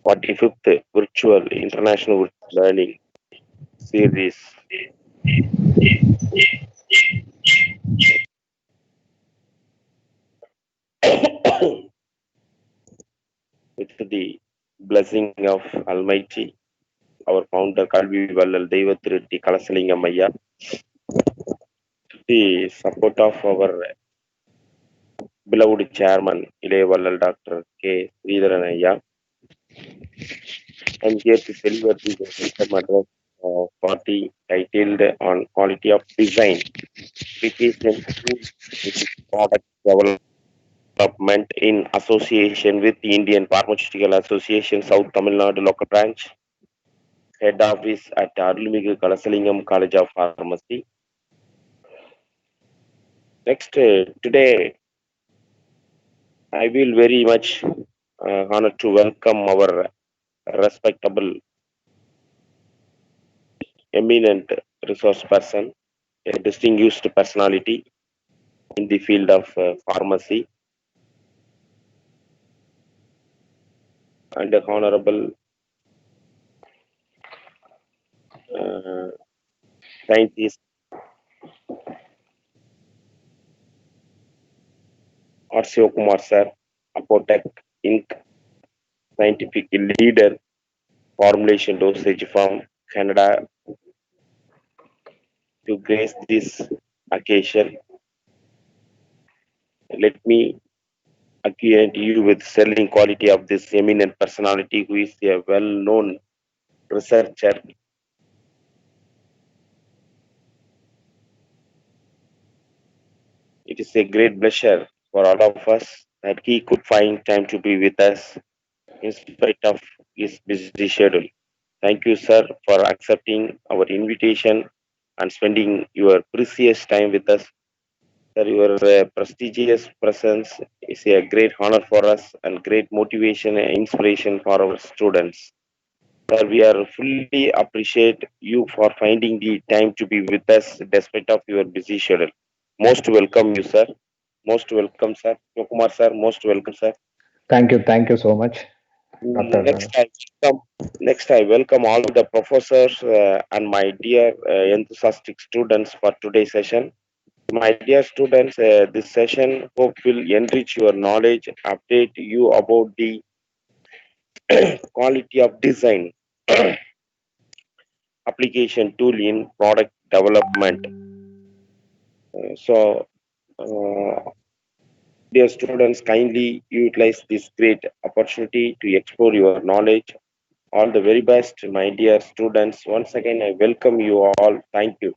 45th Virtual International Learning Series with the blessing of Almighty, our founder Kalvi Vallal Devathirti Kalasalingam Ayya, the support of our beloved chairman Ilayavallal Dr. K. Sridharan Ayya. I'm here to deliver the welcome address party titled on quality of design, application tools, product development in association with the Indian Pharmaceutical Association South Tamil Nadu local branch, head office at Arulmigu Kalasalingam College of Pharmacy. Next, today I will very much honored to welcome our respectable, eminent resource person, a distinguished personality in the field of pharmacy, and the honorable uh, scientist R. Kumar sir, Apotec Inc. scientific leader, formulation dosage from Canada, to grace this occasion. Let me acquaint you with selling quality of this eminent personality who is a well-known researcher. It is a great pleasure for all of us that he could find time to be with us in spite of his busy schedule. Thank you, sir, for accepting our invitation and spending your precious time with us. Sir, your prestigious presence is a great honor for us and great motivation and inspiration for our students. Sir, we are fully appreciate you for finding the time to be with us despite of your busy schedule. Most welcome you, sir. Most welcome, sir. Kumar, sir. Most welcome, sir. Thank you so much, Next, Dr. I welcome, next I welcome all the professors and my dear enthusiastic students for today's session. My dear students, this session hope will enrich your knowledge, update you about the quality of design application tool in product development. So, dear students, kindly utilize this great opportunity to explore your knowledge. All the very best, my dear students. Once again, I welcome you all. Thank you.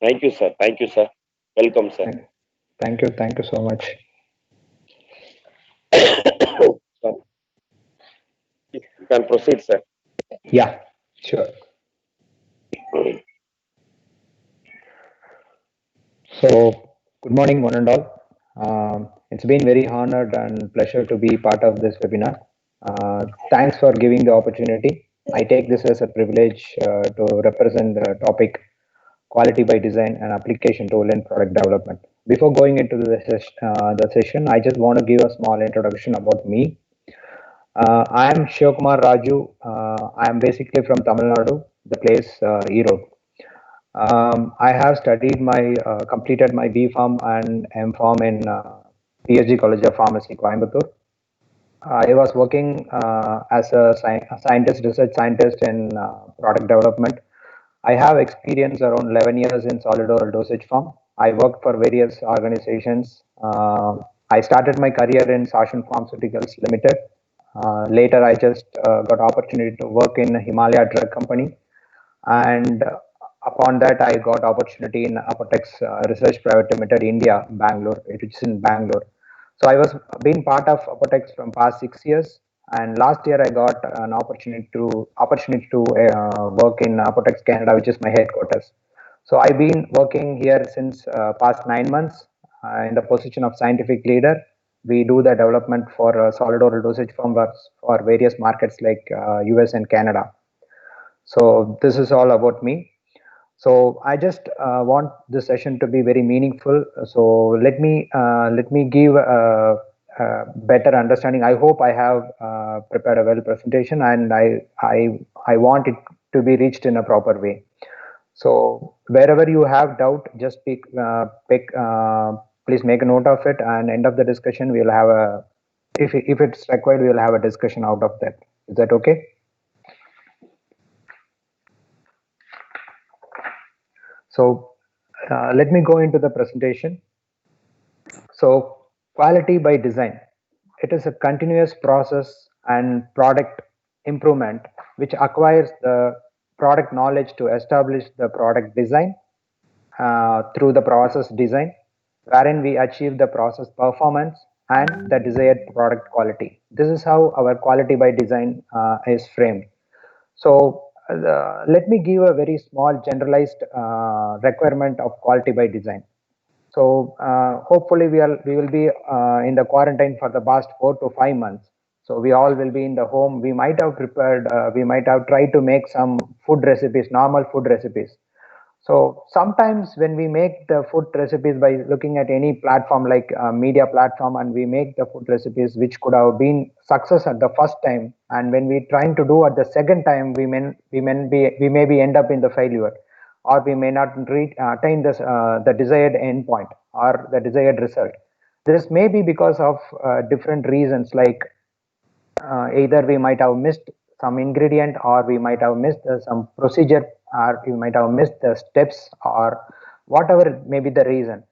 Thank you, sir. Thank you, sir. Welcome, sir. Thank you so much. Sir, you can proceed, sir. Yeah, sure. So, good morning, one and all. It's been very honored and pleasure to be part of this webinar. Thanks for giving the opportunity. I take this as a privilege to represent the topic quality by design and application tool in product development. Before going into the session, I just want to give a small introduction about me. I am Shivakumar Raju. I am basically from Tamil Nadu, the place Erode. I have studied completed my B Pharm and M Pharm in PSG College of Pharmacy, Coimbatore. I was working as a scientist, research scientist in product development. I have experience around 11 years in solid oral dosage form. I worked for various organizations. I started my career in Sashan Pharmaceuticals Limited. Later, I just got opportunity to work in Himalaya Drug Company, and upon that, I got opportunity in Apotex Research Private Limited, India, Bangalore, which is in Bangalore. So I was being part of Apotex from past 6 years, and last year I got an opportunity to work in Apotex Canada, which is my headquarters. So I've been working here since past 9 months in the position of scientific leader. We do the development for solid oral dosage form for various markets like US and Canada. So this is all about me. So I just want this session to be very meaningful. So let me give better understanding. I hope I have prepared a well presentation, and I want it to be reached in a proper way. So wherever you have doubt, just please make a note of it, and end of the discussion we'll have a, if it's required, we'll have a discussion out of that. Is that okay? So let me go into the presentation. So quality by design, it is a continuous process and product improvement which acquires the product knowledge to establish the product design through the process design, wherein we achieve the process performance and the desired product quality. This is how our quality by design is framed. So let me give a very small generalized requirement of quality by design. So hopefully we will be in the quarantine for the past 4 to 5 months. So we all will be in the home. We might have prepared, we might have tried to make some food recipes, normal food recipes. So sometimes when we make the food recipes by looking at any platform like media platform, and we make the food recipes which could have been success at the first time, and when we trying to do at the second time, we may be end up in the failure, or we may not attain this the desired endpoint or the desired result. This may be because of different reasons, like either we might have missed some ingredient, or we might have missed some procedure, or we might have missed the steps, or whatever may be the reason.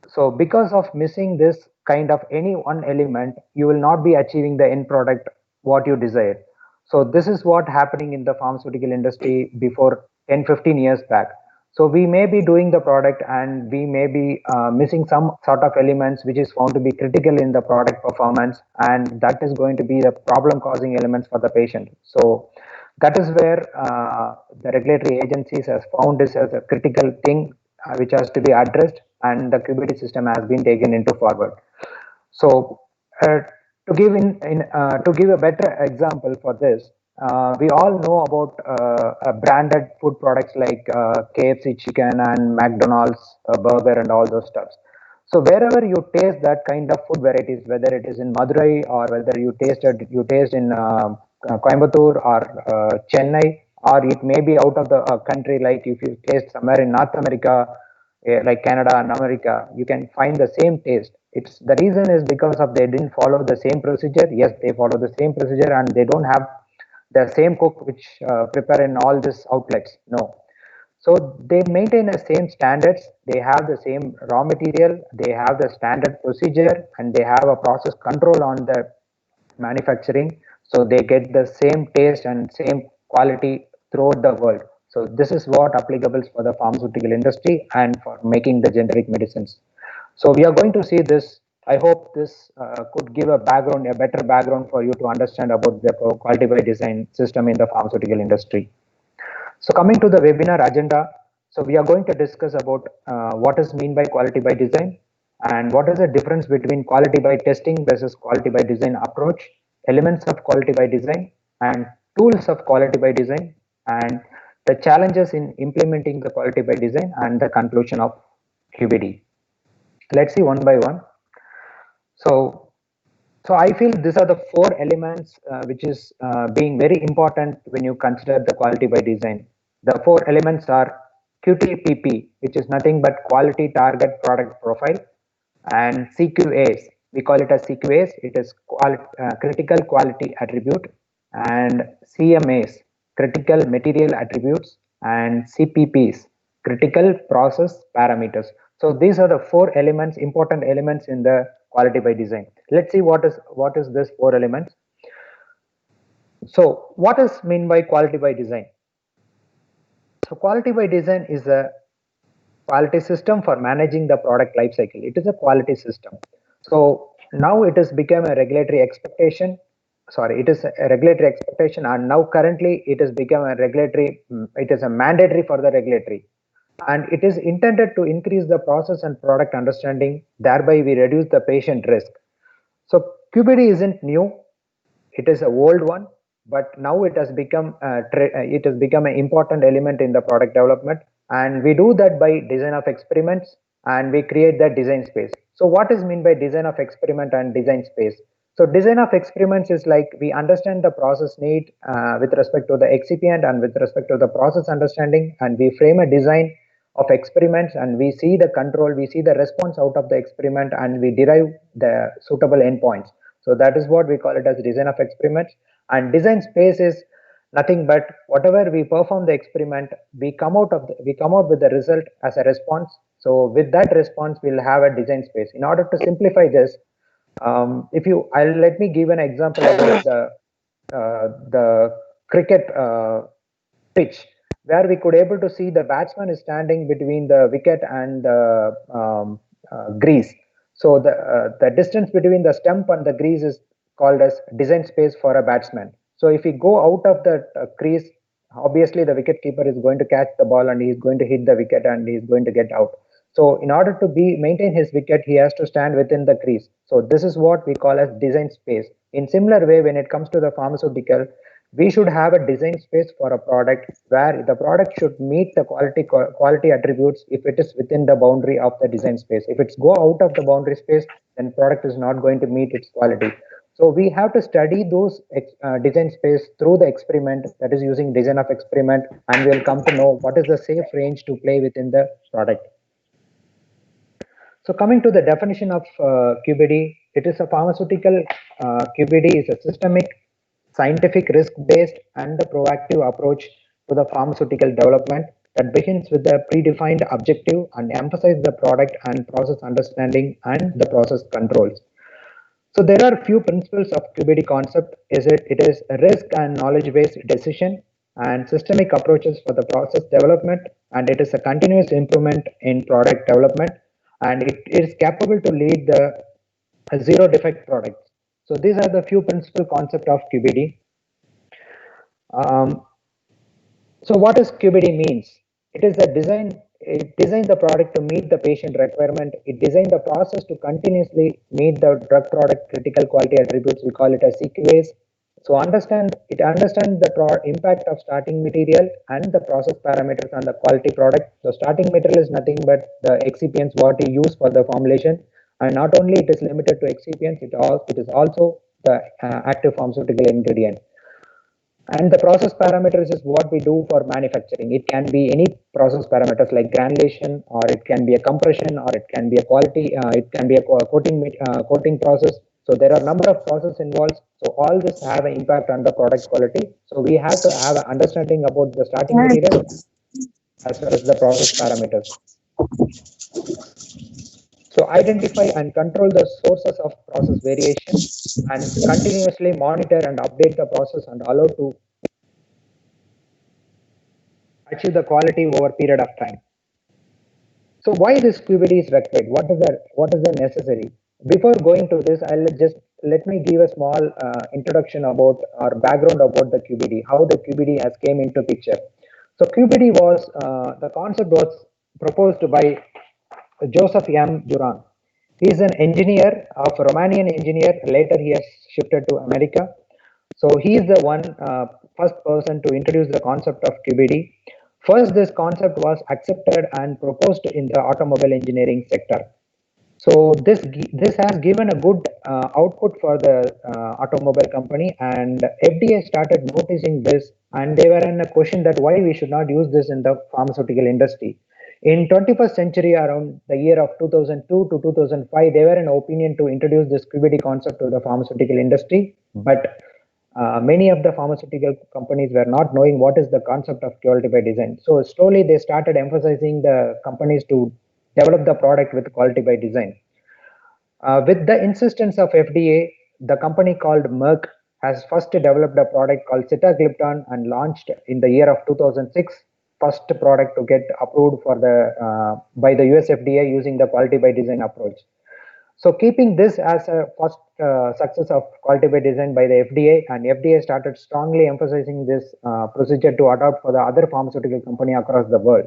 So because of missing this kind of any one element, you will not be achieving the end product what you desire. So this is what happening in the pharmaceutical industry before 10-15 years back. So we may be doing the product, and we may be missing some sort of elements which is found to be critical in the product performance, and that is going to be the problem causing elements for the patient. So that is where the regulatory agencies has found this as a critical thing which has to be addressed, and the QBT system has been taken into forward. So to give a better example for this, we all know about branded food products like KFC chicken and McDonald's burger and all those stuffs. So wherever you taste that kind of food varieties, whether it is in Madurai, or whether you taste in Coimbatore or Chennai, or it may be out of the country, like if you taste somewhere in North America, like Canada and America, you can find the same taste. It's the reason is because of they didn't follow the same procedure. Yes, they follow the same procedure, and they don't have the same cook which prepare in all these outlets. No, so they maintain the same standards. They have the same raw material. They have the standard procedure, and they have a process control on the manufacturing. So they get the same taste and same quality throughout the world. So this is what applicable for the pharmaceutical industry and for making the generic medicines. So we are going to see this. I hope this could give a background, a better background for you to understand about the quality by design system in the pharmaceutical industry. So coming to the webinar agenda, so we are going to discuss about what is mean by quality by design, and what is the difference between quality by testing versus quality by design approach, elements of quality by design, and tools of quality by design, and the challenges in implementing the quality by design, and the conclusion of QBD. Let's see one by one. So I feel these are the four elements which is being very important when you consider the quality by design. The four elements are QTPP, which is nothing but quality target product profile, and CQAs. We call it as CQAs. It is critical quality attribute, and CMAs, critical material attributes, and CPPs, critical process parameters. So these are the four elements, important elements in the quality by design. Let's see what is this four elements. So what is mean by quality by design? So quality by design is a quality system for managing the product life cycle. It is a quality system. So now it has become a regulatory expectation. Sorry, it is a regulatory expectation, and now currently it has become a regulatory. It is a mandatory for the regulatory, and it is intended to increase the process and product understanding. Thereby, we reduce the patient risk. So QBD isn't new; it is a old one, but now it has become an important element in the product development, and we do that by design of experiments, and we create that design space. So what is mean by design of experiment and design space? So design of experiments is like we understand the process need with respect to the excipient and with respect to the process understanding, and we frame a design of experiments and we see the control, we see the response out of the experiment, and we derive the suitable endpoints. So that is what we call it as design of experiments. And design space is nothing but whatever we perform the experiment, we come out with the result as a response. So with that response, we'll have a design space. In order to simplify this, if you, I'll let me give an example about the cricket pitch, where we could able to see the batsman is standing between the wicket and the grease. So the distance between the stump and the grease is called as design space for a batsman. So if we go out of the crease, obviously the wicket keeper is going to catch the ball and he is going to hit the wicket and he is going to get out. So in order to be maintain his wicket, he has to stand within the crease. So this is what we call as design space. In similar way, when it comes to the pharmaceutical, we should have a design space for a product where the product should meet the quality attributes if it is within the boundary of the design space. If it's go out of the boundary space, then product is not going to meet its quality. So we have to study those design space through the experiment, that is using design of experiment, and we'll come to know what is the safe range to play within the product. So coming to the definition of QBD, it is a pharmaceutical, QBD is a systemic, scientific, risk-based and the proactive approach to the pharmaceutical development that begins with the predefined objective and emphasizes the product and process understanding and the process controls. So there are few principles of QBD concept. It is a risk and knowledge-based decision and systemic approaches for the process development, and it is a continuous improvement in product development, and it is capable to lead the zero defect products. So these are the few principal concept of QBD. So what does QBD means? It is the design, it designs the product to meet the patient requirement. It designs the process to continuously meet the drug product critical quality attributes. We call it as CQAs. So it understands the impact of starting material and the process parameters on the quality product. So starting material is nothing but the excipients what you use for the formulation. And not only it is limited to excipients, it is also the active pharmaceutical ingredient. And the process parameters is what we do for manufacturing. It can be any process parameters like granulation, or it can be a compression, or it can be a quality, it can be a coating process. So there are a number of processes involved. So all this have an impact on the product quality. So we have to have an understanding about the starting material as well as the process parameters. So identify and control the sources of process variation and continuously monitor and update the process and allow to achieve the quality over a period of time. So why this QBD is required? What is the necessary? Before going to this, I'll just let me give a small introduction about or background about the QBD, how the QBD has came into picture. So QBD was the concept was proposed by Joseph M. Juran. He is an engineer of Romanian engineer. Later, he has shifted to America. So he is the first person to introduce the concept of QBD. First, this concept was accepted and proposed in the automobile engineering sector. So this has given a good output for the automobile company, and FDA started noticing this, and they were in a question that why we should not use this in the pharmaceutical industry. In 21st century, around the year of 2002 to 2005, they were in opinion to introduce this QBD concept to the pharmaceutical industry, but many of the pharmaceutical companies were not knowing what is the concept of quality by design. So slowly they started emphasizing the companies to develop the product with quality by design. With the insistence of FDA, the company called Merck has first developed a product called sitagliptin and launched in the year of 2006, first product to get approved for the by the US FDA using the quality by design approach. So keeping this as a first success of quality by design by the FDA, and FDA started strongly emphasizing this procedure to adopt for the other pharmaceutical company across the world.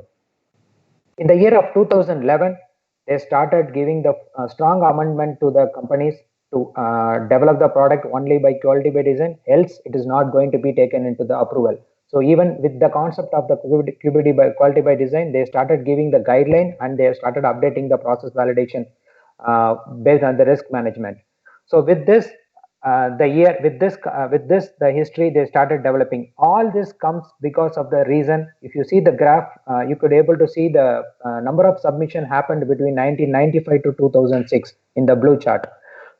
In the year of 2011, they started giving the strong amendment to the companies to develop the product only by quality by design, else it is not going to be taken into the approval. So even with the concept of the QBD by quality by design, they started giving the guideline and they started updating the process validation based on the risk management. So with this, the history they started developing. All this comes because of the reason. If you see the graph, you could able to see the number of submission happened between 1995 to 2006 in the blue chart.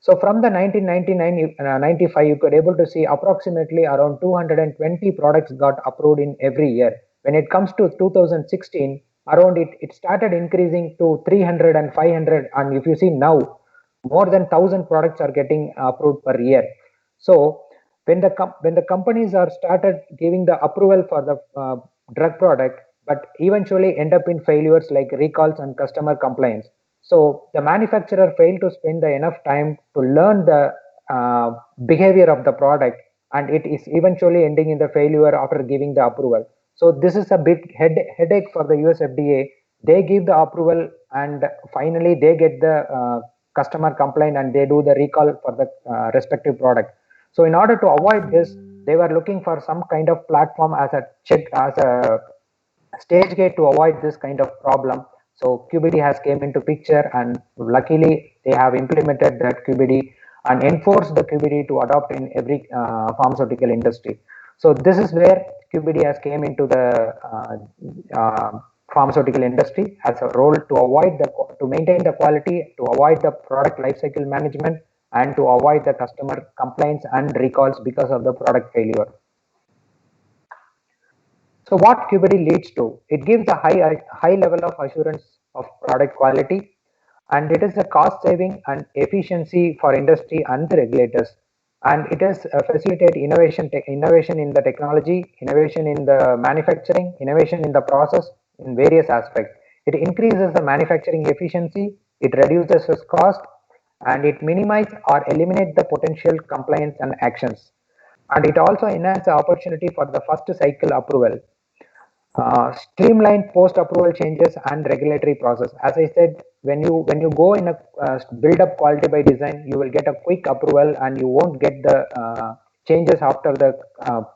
So from the 1995, you could able to see approximately around 220 products got approved in every year. When it comes to 2016, around it started increasing to 300 and 500. And if you see now, more than 1,000 products are getting approved per year. So when the companies are started giving the approval for the drug product, but eventually end up in failures like recalls and customer complaints. So the manufacturer failed to spend the enough time to learn the behavior of the product, and it is eventually ending in the failure after giving the approval. So this is a big headache for the US FDA. They give the approval and finally they get the customer complaint and they do the recall for the respective product. So in order to avoid this, they were looking for some kind of platform as a stage gate to avoid this kind of problem. So QBD has came into picture, and luckily they have implemented that QBD and enforced the QBD to adopt in every pharmaceutical industry. So this is where QBD has came into the pharmaceutical industry as a role to maintain the quality, to avoid the product lifecycle management, and to avoid the customer complaints and recalls because of the product failure. So what QBD leads to? It gives a high level of assurance of product quality, and it is a cost saving and efficiency for industry and the regulators. And it is facilitate innovation in the technology, innovation in the manufacturing, innovation in the process in various aspects. It increases the manufacturing efficiency, it reduces its cost, and it minimizes or eliminates the potential compliance and actions. And it also enhances the opportunity for the first cycle approval. Streamline post-approval changes and regulatory process. As I said, when you go in a build up quality by design, you will get a quick approval and you won't get the changes after the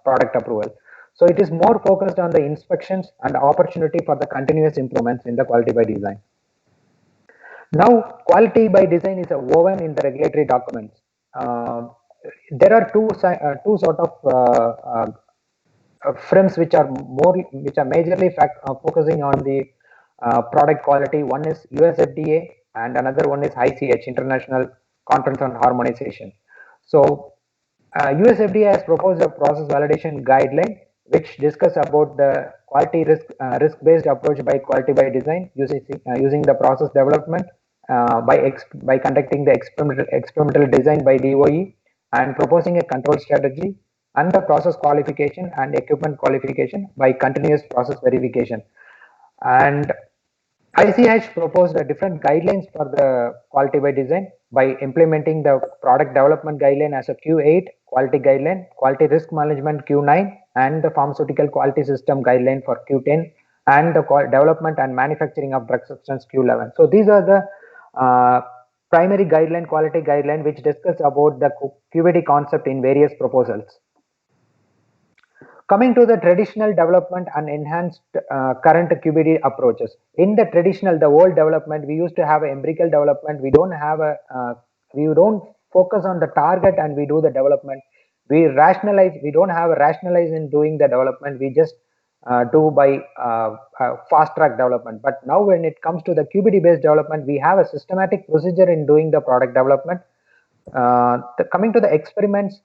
product approval. So it is more focused on the inspections and opportunity for the continuous improvements in the quality by design. Now, quality by design is woven in the regulatory documents. There are two sort of frames which are majorly focusing on the product quality. One is US FDA and another one is ICH, International Conference on Harmonization. So US FDA has proposed a process validation guideline which discuss about the quality risk based approach by quality by design using the process development by conducting the experimental design by DOE and proposing a control strategy and the process qualification and equipment qualification by continuous process verification. And ICH proposed a different guidelines for the quality by design by implementing the product development guideline as a Q8 quality guideline, quality risk management Q9, and the pharmaceutical quality system guideline for Q10, and the development and manufacturing of drug substance Q11. So these are the primary guideline, quality guideline, which discuss about the QBD concept in various proposals. Coming to the traditional development and enhanced current QBD approaches. In the traditional, the old development, we used to have an empirical development. We don't focus on the target and we do the development. We rationalize. We don't have a rationalize in doing the development. We just do by fast track development. But now when it comes to the QBD based development, we have a systematic procedure in doing the product development. Coming to the experiments,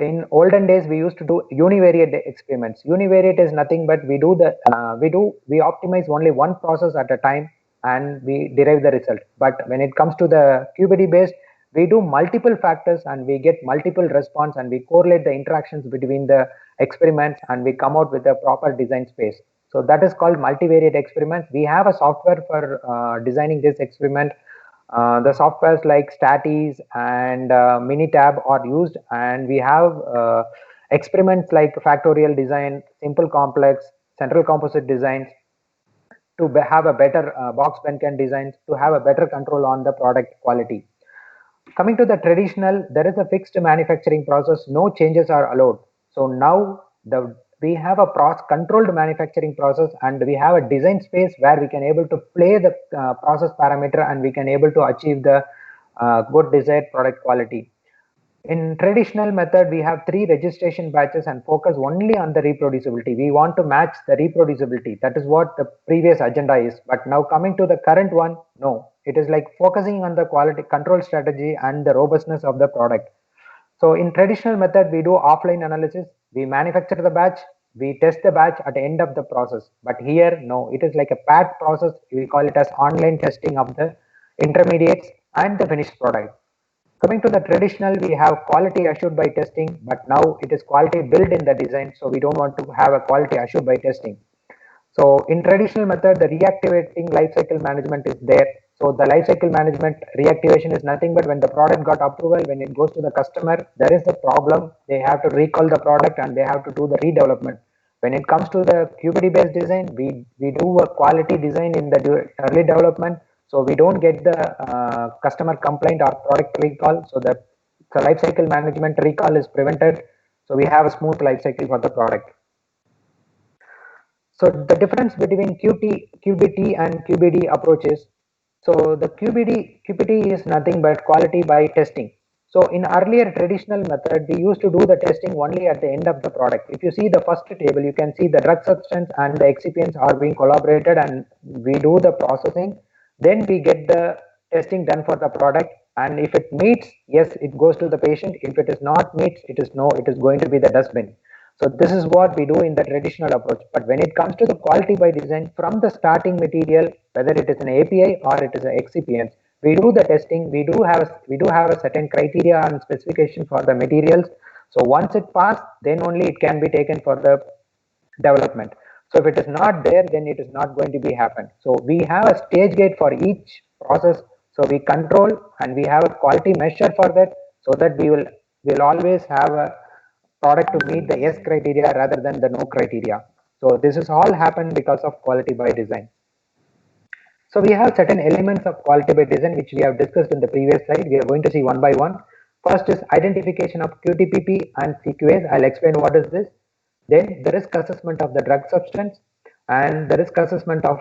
in olden days we used to do univariate experiments. Univariate is nothing but we optimize only one process at a time and we derive the result. But when it comes to the QBD based, we do multiple factors and we get multiple response and we correlate the interactions between the experiments and we come out with a proper design space. So that is called multivariate experiments. We have a software for designing this experiment. The softwares like Statis and Minitab are used, and we have experiments like factorial design, simple complex, central composite designs to have a better box Vencan designs to have a better control on the product quality. Coming to the traditional, there is a fixed manufacturing process, no changes are allowed. So now the we have a controlled manufacturing process, and we have a design space where we can able to play the process parameter, and we can able to achieve the good desired product quality. In traditional method, we have 3 registration batches and focus only on the reproducibility. We want to match the reproducibility. That is what the previous agenda is. But now coming to the current one, no. It is like focusing on the quality control strategy and the robustness of the product. So in traditional method, we do offline analysis. We manufacture the batch. We test the batch at the end of the process. But here, no. It is like a PAT process. We call it as online testing of the intermediates and the finished product. Coming to the traditional, we have quality assured by testing, but now it is quality built in the design, so we don't want to have a quality assured by testing. So in traditional method, the reactivating lifecycle management is there. So the lifecycle management reactivation is nothing but when the product got approval, when it goes to the customer, there is a problem, they have to recall the product and they have to do the redevelopment. When it comes to the QBD based design, we do a quality design in the early development, so we don't get the customer complaint or product recall. So the life cycle management recall is prevented. So we have a smooth life cycle for the product. So the difference between QBT and QBD approaches. So the QBT is nothing but quality by testing. So in earlier traditional method, we used to do the testing only at the end of the product. If you see the first table, you can see the drug substance and the excipients are being collaborated, and we do the processing. Then we get the testing done for the product. And if it meets, yes, it goes to the patient. If it is not meets, it is no, it is going to be the dustbin. So this is what we do in the traditional approach. But when it comes to the quality by design, from the starting material, whether it is an API or it is an excipient, we do the testing. We do have a certain criteria and specification for the materials. So once it passed, then only it can be taken for the development. So if it is not there, then it is not going to be happen. So we have a stage gate for each process. So we control and we have a quality measure for that, so that will always have a product to meet the yes criteria rather than the no criteria. So this is all happened because of quality by design. So we have certain elements of quality by design which we have discussed in the previous slide. We are going to see one by one. First is identification of QTPP and CQAs. I'll explain what is this. Then the risk assessment of the drug substance and the risk assessment of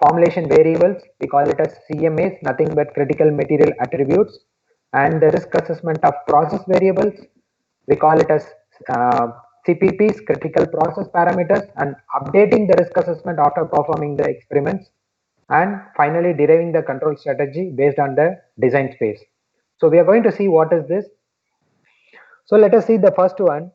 formulation variables. We call it as CMAs, nothing but critical material attributes. And the risk assessment of process variables. We call it as CPPs, critical process parameters, and updating the risk assessment after performing the experiments, and finally deriving the control strategy based on the design space. So we are going to see what is this. So let us see the first one.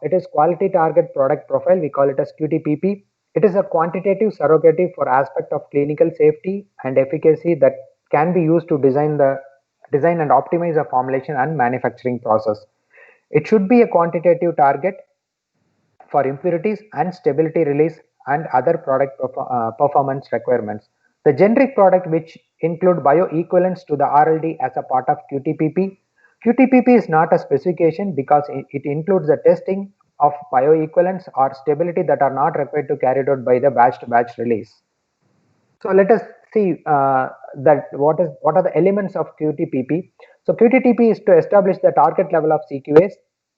It is quality target product profile. We call it as QTPP. It is a quantitative surrogate for aspect of clinical safety and efficacy that can be used to design and optimize a formulation and manufacturing process. It should be a quantitative target for impurities and stability release and other product performance requirements. The generic product which include bioequivalence to the RLD as a part of QTPP. QTPP is not a specification because it includes the testing of bioequivalence or stability that are not required to carried out by the batch-to-batch release. So let us see that what are the elements of QTPP. So QTPP is to establish the target level of CQAs,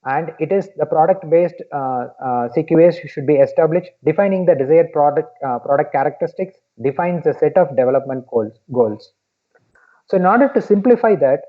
and it is the product based CQAs should be established, defining the desired product characteristics, defines the set of development goals. So in order to simplify that,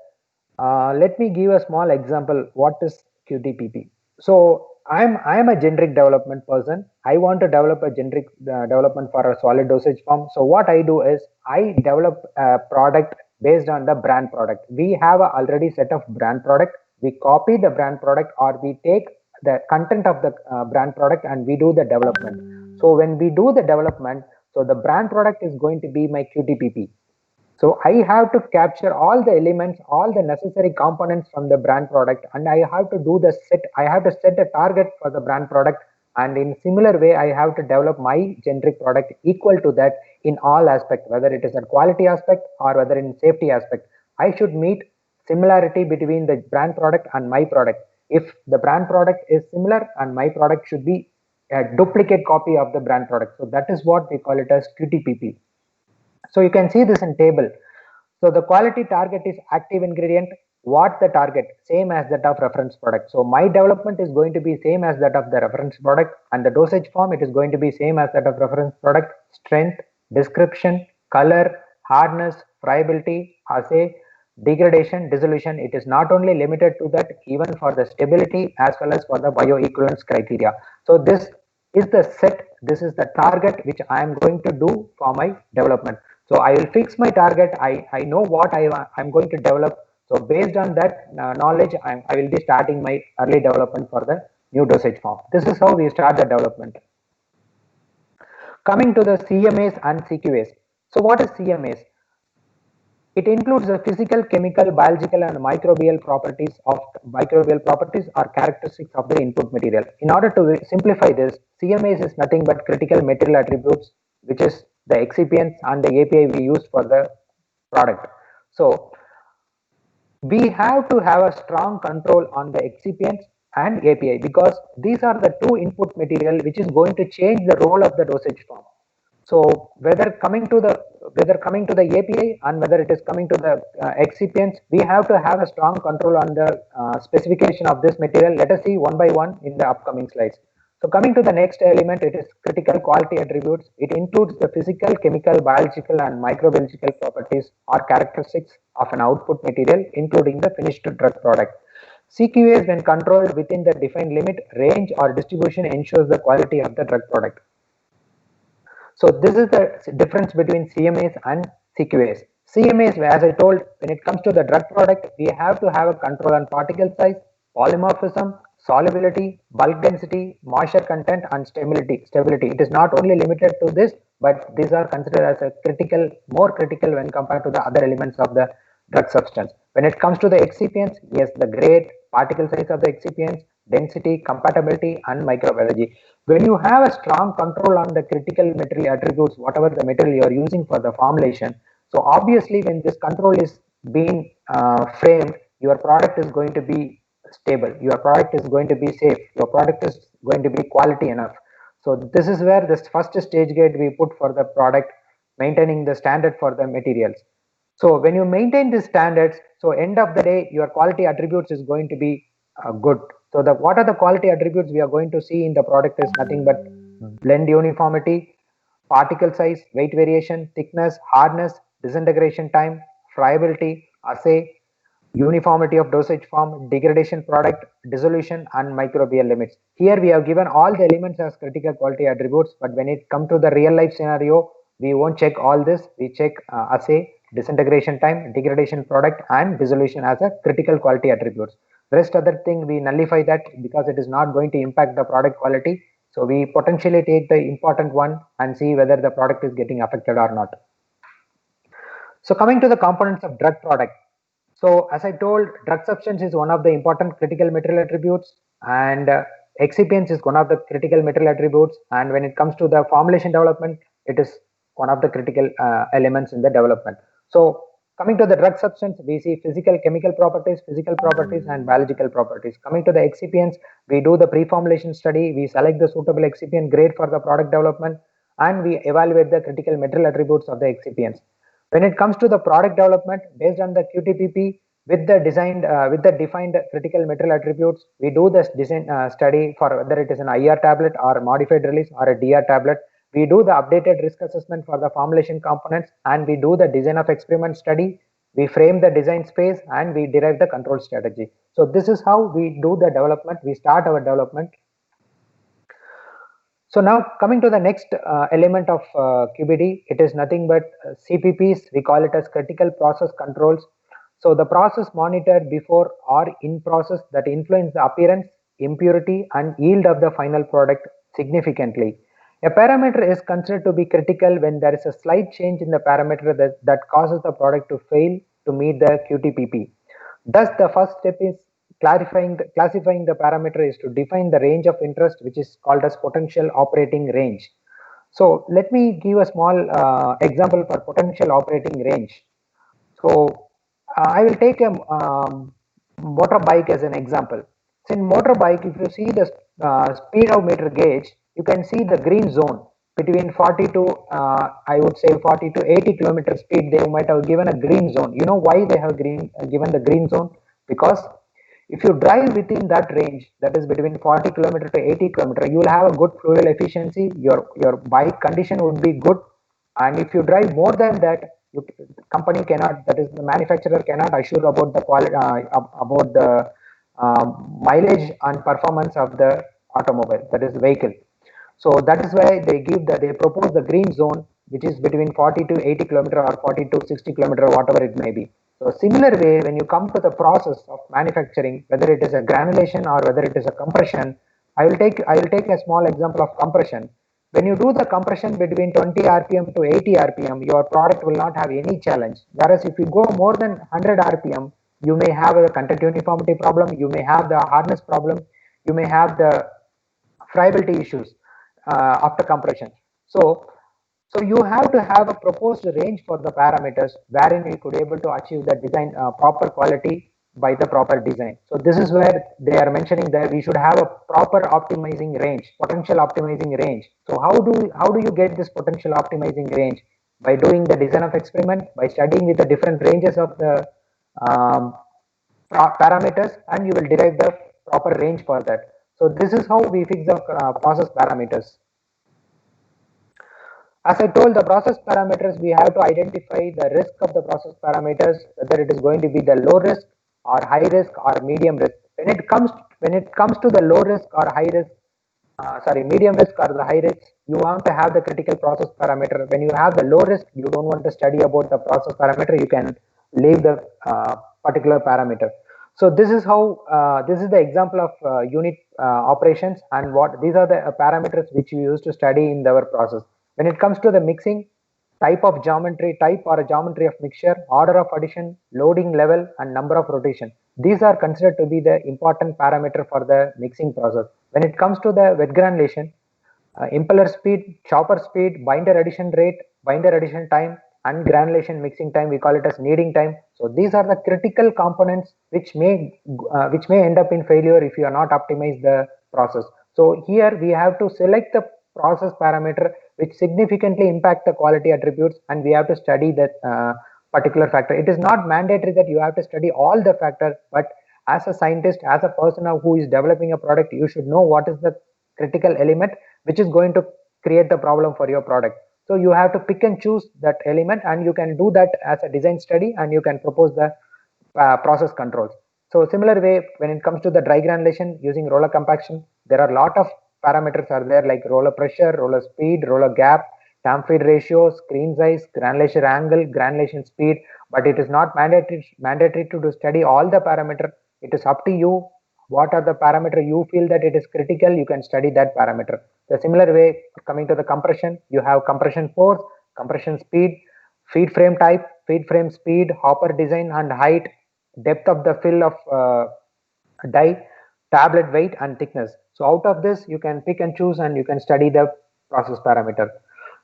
let me give a small example. What is QTPP? So I am a generic development person. I want to develop a generic development for a solid dosage form. So what I do is I develop a product based on the brand product. We have a already set of brand product. We copy the brand product, or we take the content of the brand product and we do the development. So when we do the development, so the brand product is going to be my QTPP. So I have to capture all the elements, all the necessary components from the brand product, and I have to do the set. I have to set a target for the brand product, and in similar way, I have to develop my generic product equal to that in all aspects, whether it is a quality aspect or whether in safety aspect. I should meet similarity between the brand product and my product. If the brand product is similar, and my product should be a duplicate copy of the brand product. So that is what we call it as QTPP. So you can see this in table. So the quality target is active ingredient. what the target, same as that of reference product. So my development is going to be same as that of the reference product, and the dosage form, it is going to be same as that of reference product. Strength, description, color, hardness, friability, assay, degradation, dissolution, it is not only limited to that, even for the stability as well as for the bioequivalence criteria. So this is the set, this is the target which I am going to do for my development. So I will fix my target. I know what I'm going to develop. So based on that knowledge, I will be starting my early development for the new dosage form. This is how we start the development. Coming to the CMAs and CQAs. So what is CMAs? It includes the physical, chemical, biological, and microbial properties or characteristics of the input material. In order to simplify this, CMAs is nothing but critical material attributes, which is the excipients and the API we use for the product. So we have to have a strong control on the excipients and API, because these are the two input material which is going to change the role of the dosage form. So whether coming to the API and whether it is coming to the excipients, we have to have a strong control on the specification of this material. Let us see one by one in the upcoming slides. So coming to the next element, it is critical quality attributes. It includes the physical, chemical, biological, and microbiological properties or characteristics of an output material, including the finished drug product. CQAs, when controlled within the defined limit, range, or distribution, ensures the quality of the drug product. So this is the difference between CMAs and CQAs. CMAs, as I told, when it comes to the drug product, we have to have a control on particle size, polymorphism, solubility, bulk density, moisture content, and stability. It is not only limited to this, but these are considered as a critical, more critical when compared to the other elements of the drug substance. When it comes to the excipients, yes, the grade, particle size of the excipients, density, compatibility, and microbiology. When you have a strong control on the critical material attributes, whatever the material you are using for the formulation, so obviously when this control is being framed, your product is going to be stable, your product is going to be safe, your product is going to be quality enough. So this is where this first stage gate we put for the product, maintaining the standard for the materials. So when you maintain these standards, so end of the day, your quality attributes is going to be good. So what are the quality attributes we are going to see in the product is nothing but blend uniformity, particle size, weight variation, thickness, hardness, disintegration time, friability, assay, uniformity of dosage form, degradation product, dissolution, and microbial limits. Here we have given all the elements as critical quality attributes, but when it comes to the real life scenario, we won't check all this. We check assay, disintegration time, degradation product, and dissolution as a critical quality attributes. Rest other thing we nullify that because it is not going to impact the product quality. So we potentially take the important one and see whether the product is getting affected or not. So coming to the components of drug product. So as I told, drug substance is one of the important critical material attributes, and excipients is one of the critical material attributes. And when it comes to the formulation development, it is one of the critical elements in the development. So coming to the drug substance, we see physical, chemical properties, and biological properties. Coming to the excipients, we do the pre-formulation study, we select the suitable excipient grade for the product development, and we evaluate the critical material attributes of the excipients. When it comes to the product development, based on the QTPP with the defined critical material attributes, we do this design study for whether it is an IR tablet or a modified release or a DR tablet. We do the updated risk assessment for the formulation components, and we do the design of experiment study. We frame the design space, and we derive the control strategy. So this is how we do the development. We start our development. So now coming to the next element of QBD, it is nothing but CPPs. We call it as critical process controls. So the process monitored before or in process that influence the appearance, impurity, and yield of the final product significantly. A parameter is considered to be critical when there is a slight change in the parameter that causes the product to fail to meet the QTPP. Thus, the first step is classifying the parameter is to define the range of interest, which is called as potential operating range. So let me give a small example for potential operating range. So I will take a motorbike as an example. So in motorbike, if you see the speedometer gauge, you can see the green zone between 40 to I would say 40 to 80 kilometer speed. They might have given a green zone. You know why they have given the green zone? because if you drive within that range, that is between 40 kilometer to 80 kilometer, you will have a good fuel efficiency. Your bike condition would be good, and if you drive more than that, you, company cannot, that is the manufacturer cannot assure about the quality, about the mileage and performance of the automobile, that is vehicle. So that is why they propose the green zone, which is between 40 to 80 kilometer or 40 to 60 kilometer, whatever it may be. So similar way, when you come to the process of manufacturing, whether it is a granulation or whether it is a compression, I will take a small example of compression. When you do the compression between 20 rpm to 80 rpm, your product will not have any challenge. Whereas if you go more than 100 rpm, you may have a content uniformity problem, you may have the hardness problem, you may have the friability issues after compression. So, so you have to have a proposed range for the parameters wherein we could able to achieve the design proper quality by the proper design. So this is where they are mentioning that we should have a proper optimizing range, potential optimizing range. So how do you get this potential optimizing range? By doing the design of experiment, by studying with the different ranges of the um, parameters, and you will derive the proper range for that. So this is how we fix the process parameters. As I told, the process parameters, we have to identify the risk of the process parameters, whether it is going to be the low risk or high risk or medium risk. When it comes to the low risk or high risk, medium risk or the high risk, you want to have the critical process parameter. When you have the low risk, you don't want to study about the process parameter, you can leave the particular parameter. So this is how this is the example of unit operations, and what these are the parameters which you use to study in our process. When it comes to the mixing, type of geometry, type or a geometry of mixture, order of addition, loading level, and number of rotation. These are considered to be the important parameter for the mixing process. When it comes to the wet granulation, impeller speed, chopper speed, binder addition rate, binder addition time, and granulation mixing time, we call it as kneading time. So these are the critical components which may end up in failure if you are not optimize the process. So here we have to select the process parameter which significantly impact the quality attributes, and we have to study that particular factor. It is not mandatory that you have to study all the factors, but as a scientist, as a person who is developing a product, you should know what is the critical element which is going to create the problem for your product. So you have to pick and choose that element, and you can do that as a design study, and you can propose the process controls. So similar way, when it comes to the dry granulation using roller compaction, there are a lot of parameters are there, like roller pressure, roller speed, roller gap, tamp feed ratio, screen size, granulation angle, granulation speed. But it is not mandatory to study all the parameter. It is up to you. What are the parameter you feel that it is critical, you can study that parameter. The similar way, coming to the compression, you have compression force, compression speed, feed frame type, feed frame speed, hopper design and height, depth of the fill of die, tablet weight and thickness. So out of this, you can pick and choose, and you can study the process parameter.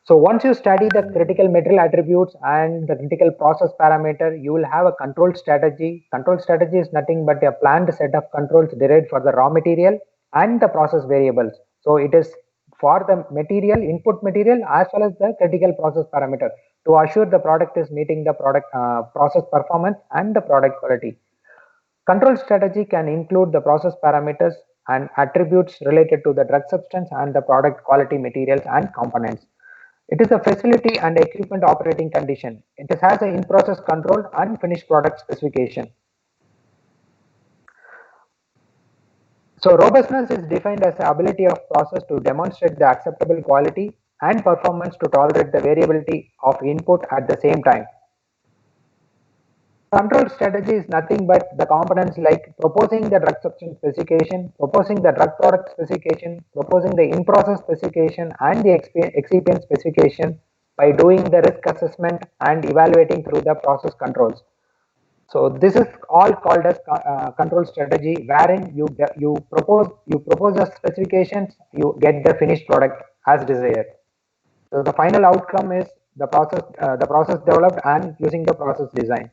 So once you study the critical material attributes and the critical process parameter, you will have a control strategy. Control strategy is nothing but a planned set of controls derived for the raw material and the process variables. So it is for the material, input material, as well as the critical process parameter, to assure the product is meeting the product process performance and the product quality. Control strategy can include the process parameters and attributes related to the drug substance and the product quality materials and components. It is a facility and equipment operating condition. It has an in-process control and finished product specification. So robustness is defined as the ability of process to demonstrate the acceptable quality and performance to tolerate the variability of input at the same time. Control strategy is nothing but the components like proposing the drug substance specification, proposing the drug product specification, proposing the in-process specification and the excipient specification by doing the risk assessment and evaluating through the process controls. So this is all called as control strategy, wherein you propose the specifications, you get the finished product as desired. So the final outcome is the process developed and using the process design.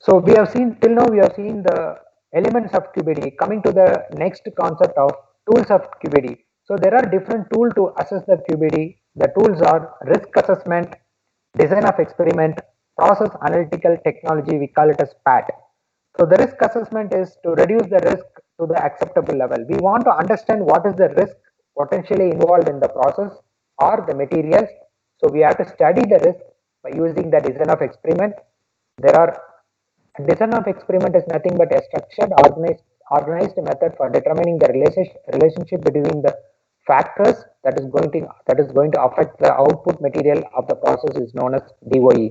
So we have seen till now, we have seen the elements of QBD. Coming to the next concept of tools of QBD. So there are different tools to assess the QBD. The tools are risk assessment, design of experiment, process analytical technology, we call it as PAT. So the risk assessment is to reduce the risk to the acceptable level. We want to understand what is the risk potentially involved in the process or the materials. So we have to study the risk by using the design of experiment. There are Design of experiment is nothing but a structured, organized method for determining the relationship between the factors that is going to affect the output material of the process is known as DOE.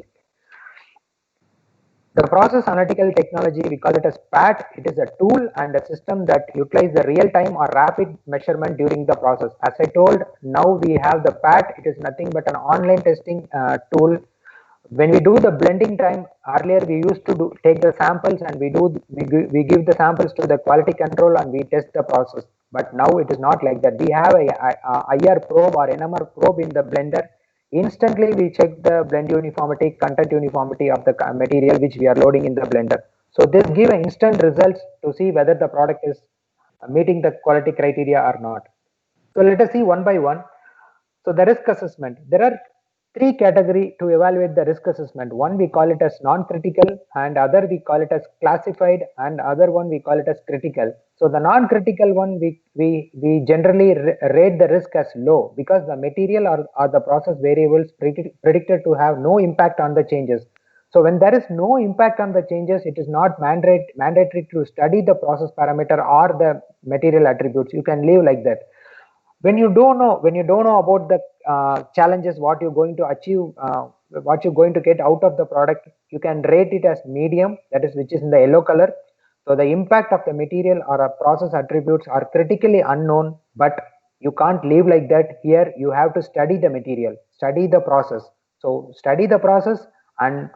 The process analytical technology, we call it as PAT. It is a tool and a system that utilizes the real-time or rapid measurement during the process. As I told, now we have the PAT. It is nothing but an online testing tool. When we do the blending time, earlier we used to take the samples and we give the samples to the quality control and we test the process. But now it is not like that. We have a IR probe or NMR probe in the blender. Instantly we check the blend uniformity, content uniformity of the material which we are loading in the blender. So this give instant results to see whether the product is meeting the quality criteria or not. So let us see one by one. So the risk assessment, there are three category to evaluate the risk assessment. One we call it as non-critical, and other we call it as classified, and other one we call it as critical. So the non-critical one we generally rate the risk as low because the material or the process variables predicted to have no impact on the changes. So when there is no impact on the changes, it is not mandatory to study the process parameter or the material attributes. You can leave like that. When you don't know about the challenges, what you're going to achieve, what you're going to get out of the product, you can rate it as medium, that is which is in the yellow color. So the impact of the material or a process attributes are critically unknown, but you can't live like that. Here you have to study the material, study the process. So study the process and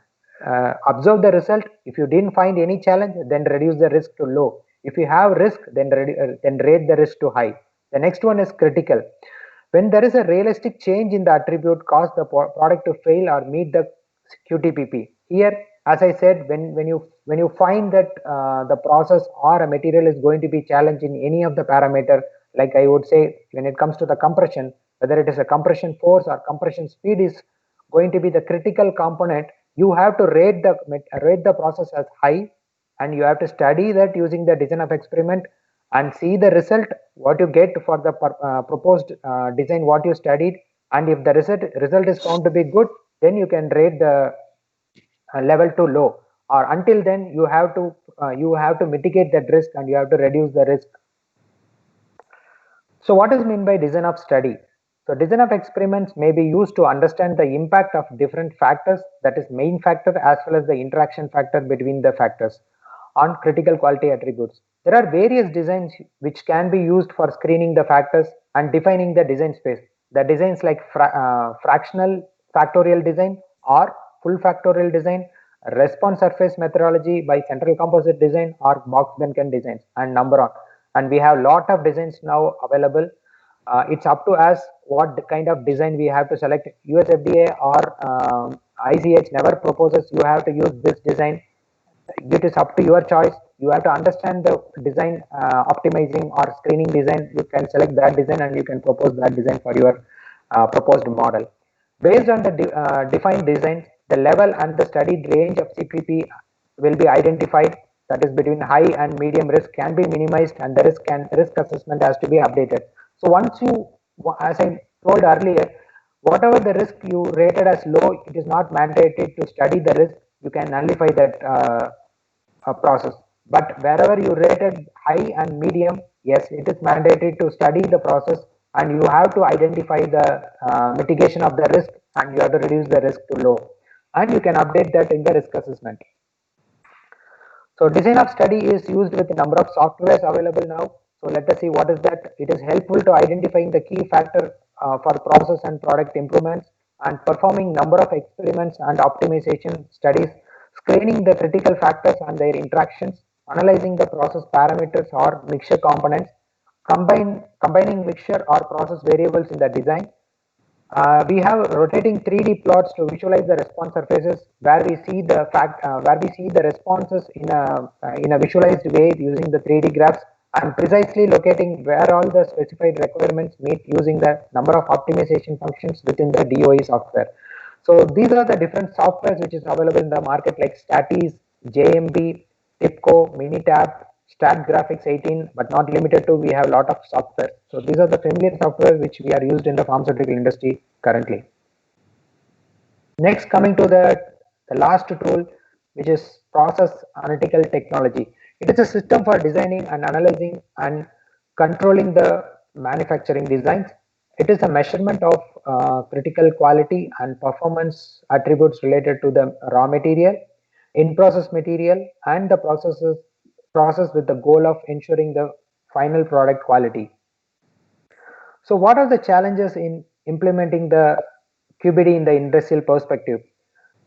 observe the result. If you didn't find any challenge, then reduce the risk to low. If you have risk, then rate the risk to high. The next one is critical. When there is a realistic change in the attribute cause the product to fail or meet the QTPP. Here, as I said, when you find that the process or a material is going to be challenged in any of the parameter, like I would say, when it comes to the compression, whether it is a compression force or compression speed is going to be the critical component, you have to rate the process as high, and you have to study that using the design of experiment and see the result what you get for the proposed design what you studied. And if the result is found to be good, then you can rate the level to low, or until then you have to mitigate that risk and you have to reduce the risk. So what is meant by design of study? So design of experiments may be used to understand the impact of different factors, that is main factor as well as the interaction factor between the factors on critical quality attributes. There are various designs which can be used for screening the factors and defining the design space. The designs like fractional factorial design or full factorial design, response surface methodology by central composite design or box Benken designs, and number on. And we have lot of designs now available. It's up to us what kind of design we have to select. US FDA or ICH never proposes you have to use this design. It is up to your choice. You have to understand the design optimizing or screening design. You can select that design and you can propose that design for your proposed model. Based on the defined designs, the level and the studied range of CPP will be identified. That is between high and medium risk can be minimized, and the risk assessment has to be updated. So once you, as I told earlier, whatever the risk you rated as low, it is not mandated to study the risk. You can nullify that process. But wherever you rated high and medium, yes, it is mandatory to study the process, and you have to identify the mitigation of the risk, and you have to reduce the risk to low, and you can update that in the risk assessment. So design of study is used with a number of softwares available now. So let us see what is that. It is helpful to identifying the key factor for process and product improvements, and performing number of experiments and optimization studies, screening the critical factors and their interactions, analyzing the process parameters or mixture components, combining mixture or process variables in the design. We have rotating 3D plots to visualize the response surfaces, where we see the responses in a visualized way using the 3D graphs, and precisely locating where all the specified requirements meet using the number of optimization functions within the DOE software. So these are the different softwares which is available in the market, like Statis, JMB, TIPCO, Minitab, Stat Graphics 18, but not limited to. We have a lot of software. So these are the familiar software which we are used in the pharmaceutical industry currently. Next, coming to the last tool, which is process analytical technology. It is a system for designing and analyzing and controlling the manufacturing designs. It is a measurement of critical quality and performance attributes related to the raw material, in-process material, and the process with the goal of ensuring the final product quality. So what are the challenges in implementing the QBD in the industrial perspective?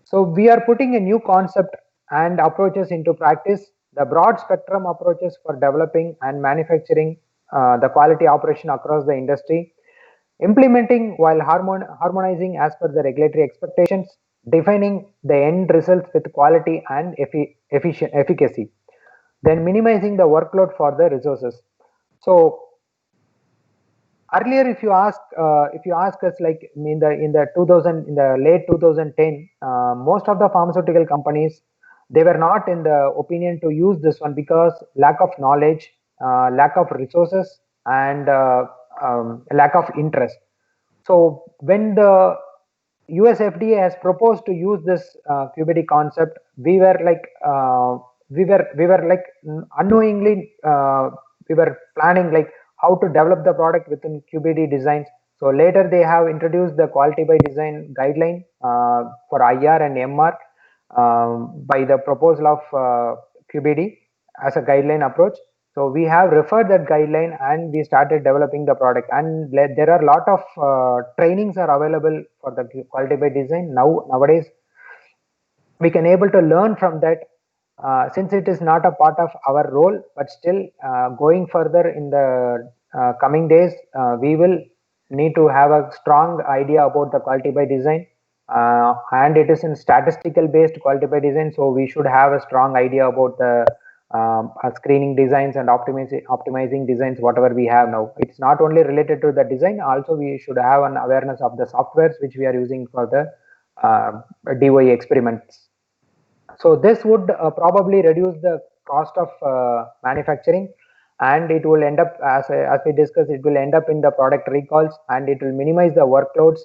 So we are putting a new concept and approaches into practice. The broad spectrum approaches for developing and manufacturing the quality operation across the industry, implementing while harmonizing as per the regulatory expectations, defining the end results with quality and efficacy, then minimizing the workload for the resources. So earlier if you ask us, like in the 2000, in the late 2010, most of the pharmaceutical companies, they were not in the opinion to use this one because lack of knowledge, lack of resources, and lack of interest. So when the US FDA has proposed to use this QBD concept, we were like unknowingly we were planning like how to develop the product within QBD designs. So later they have introduced the quality by design guideline for IR and MR by the proposal of QBD as a guideline approach. So we have referred that guideline and we started developing the product, and there are a lot of trainings are available for the quality by design nowadays. We can able to learn from that, since it is not a part of our role, but still going further in the coming days, we will need to have a strong idea about the quality by design, and it is in statistical based quality by design, so we should have a strong idea about the screening designs and optimizing designs whatever we have now. It's not only related to the design, also we should have an awareness of the softwares which we are using for the DOE experiments. So this would probably reduce the cost of manufacturing, and it will end up, as we discussed, it will end up in the product recalls, and it will minimize the workloads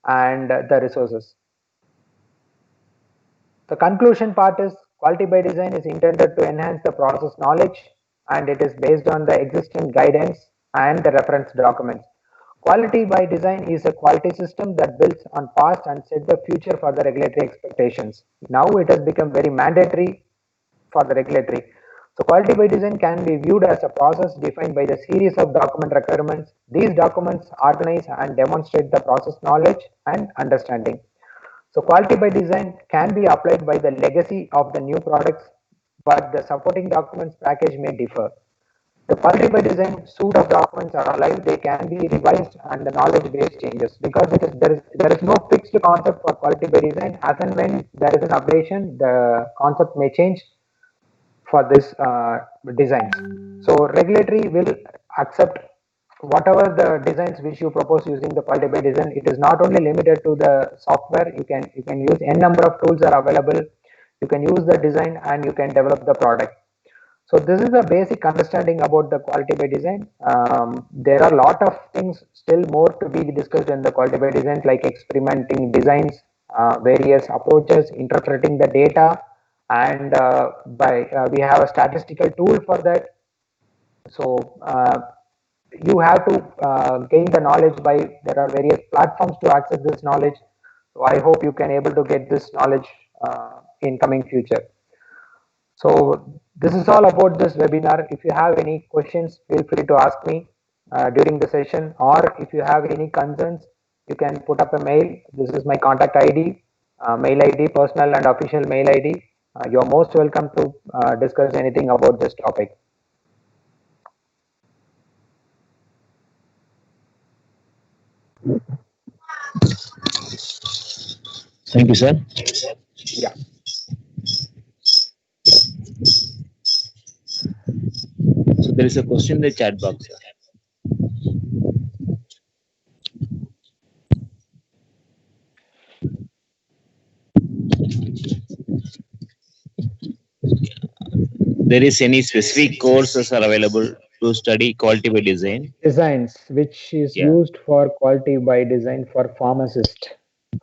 and the resources. The conclusion part is quality by design is intended to enhance the process knowledge, and it is based on the existing guidance and the reference documents. Quality by design is a quality system that builds on past and set the future for the regulatory expectations. Now it has become very mandatory for the regulatory. So quality by design can be viewed as a process defined by the series of document requirements. These documents organize and demonstrate the process knowledge and understanding. So quality by design can be applied by the legacy of the new products, but the supporting documents package may differ. The quality by design suite of documents are alive, they can be revised, and the knowledge base changes, because there is no fixed concept for quality by design. As and when there is an updation, the concept may change for this designs. So regulatory will accept whatever the designs which you propose using the quality by design. It is not only limited to the software. You can use n number of tools are available. You can use the design and you can develop the product. So this is a basic understanding about the quality by design. There are a lot of things still more to be discussed in the quality by design, like experimenting designs, various approaches, interpreting the data, and we have a statistical tool for that. So you have to gain the knowledge by, there are various platforms to access this knowledge. So I hope you can able to get this knowledge in coming future. So this is all about this webinar. If you have any questions, feel free to ask me during the session, or if you have any concerns, you can put up a mail. This is my contact ID, mail ID, personal and official mail ID. You're most welcome to discuss anything about this topic. Thank you, sir. Yeah. So there is a question in the chat box, sir. there is any specific courses are available to study quality by design? Designs, which is Yeah. used for quality by design for pharmacist.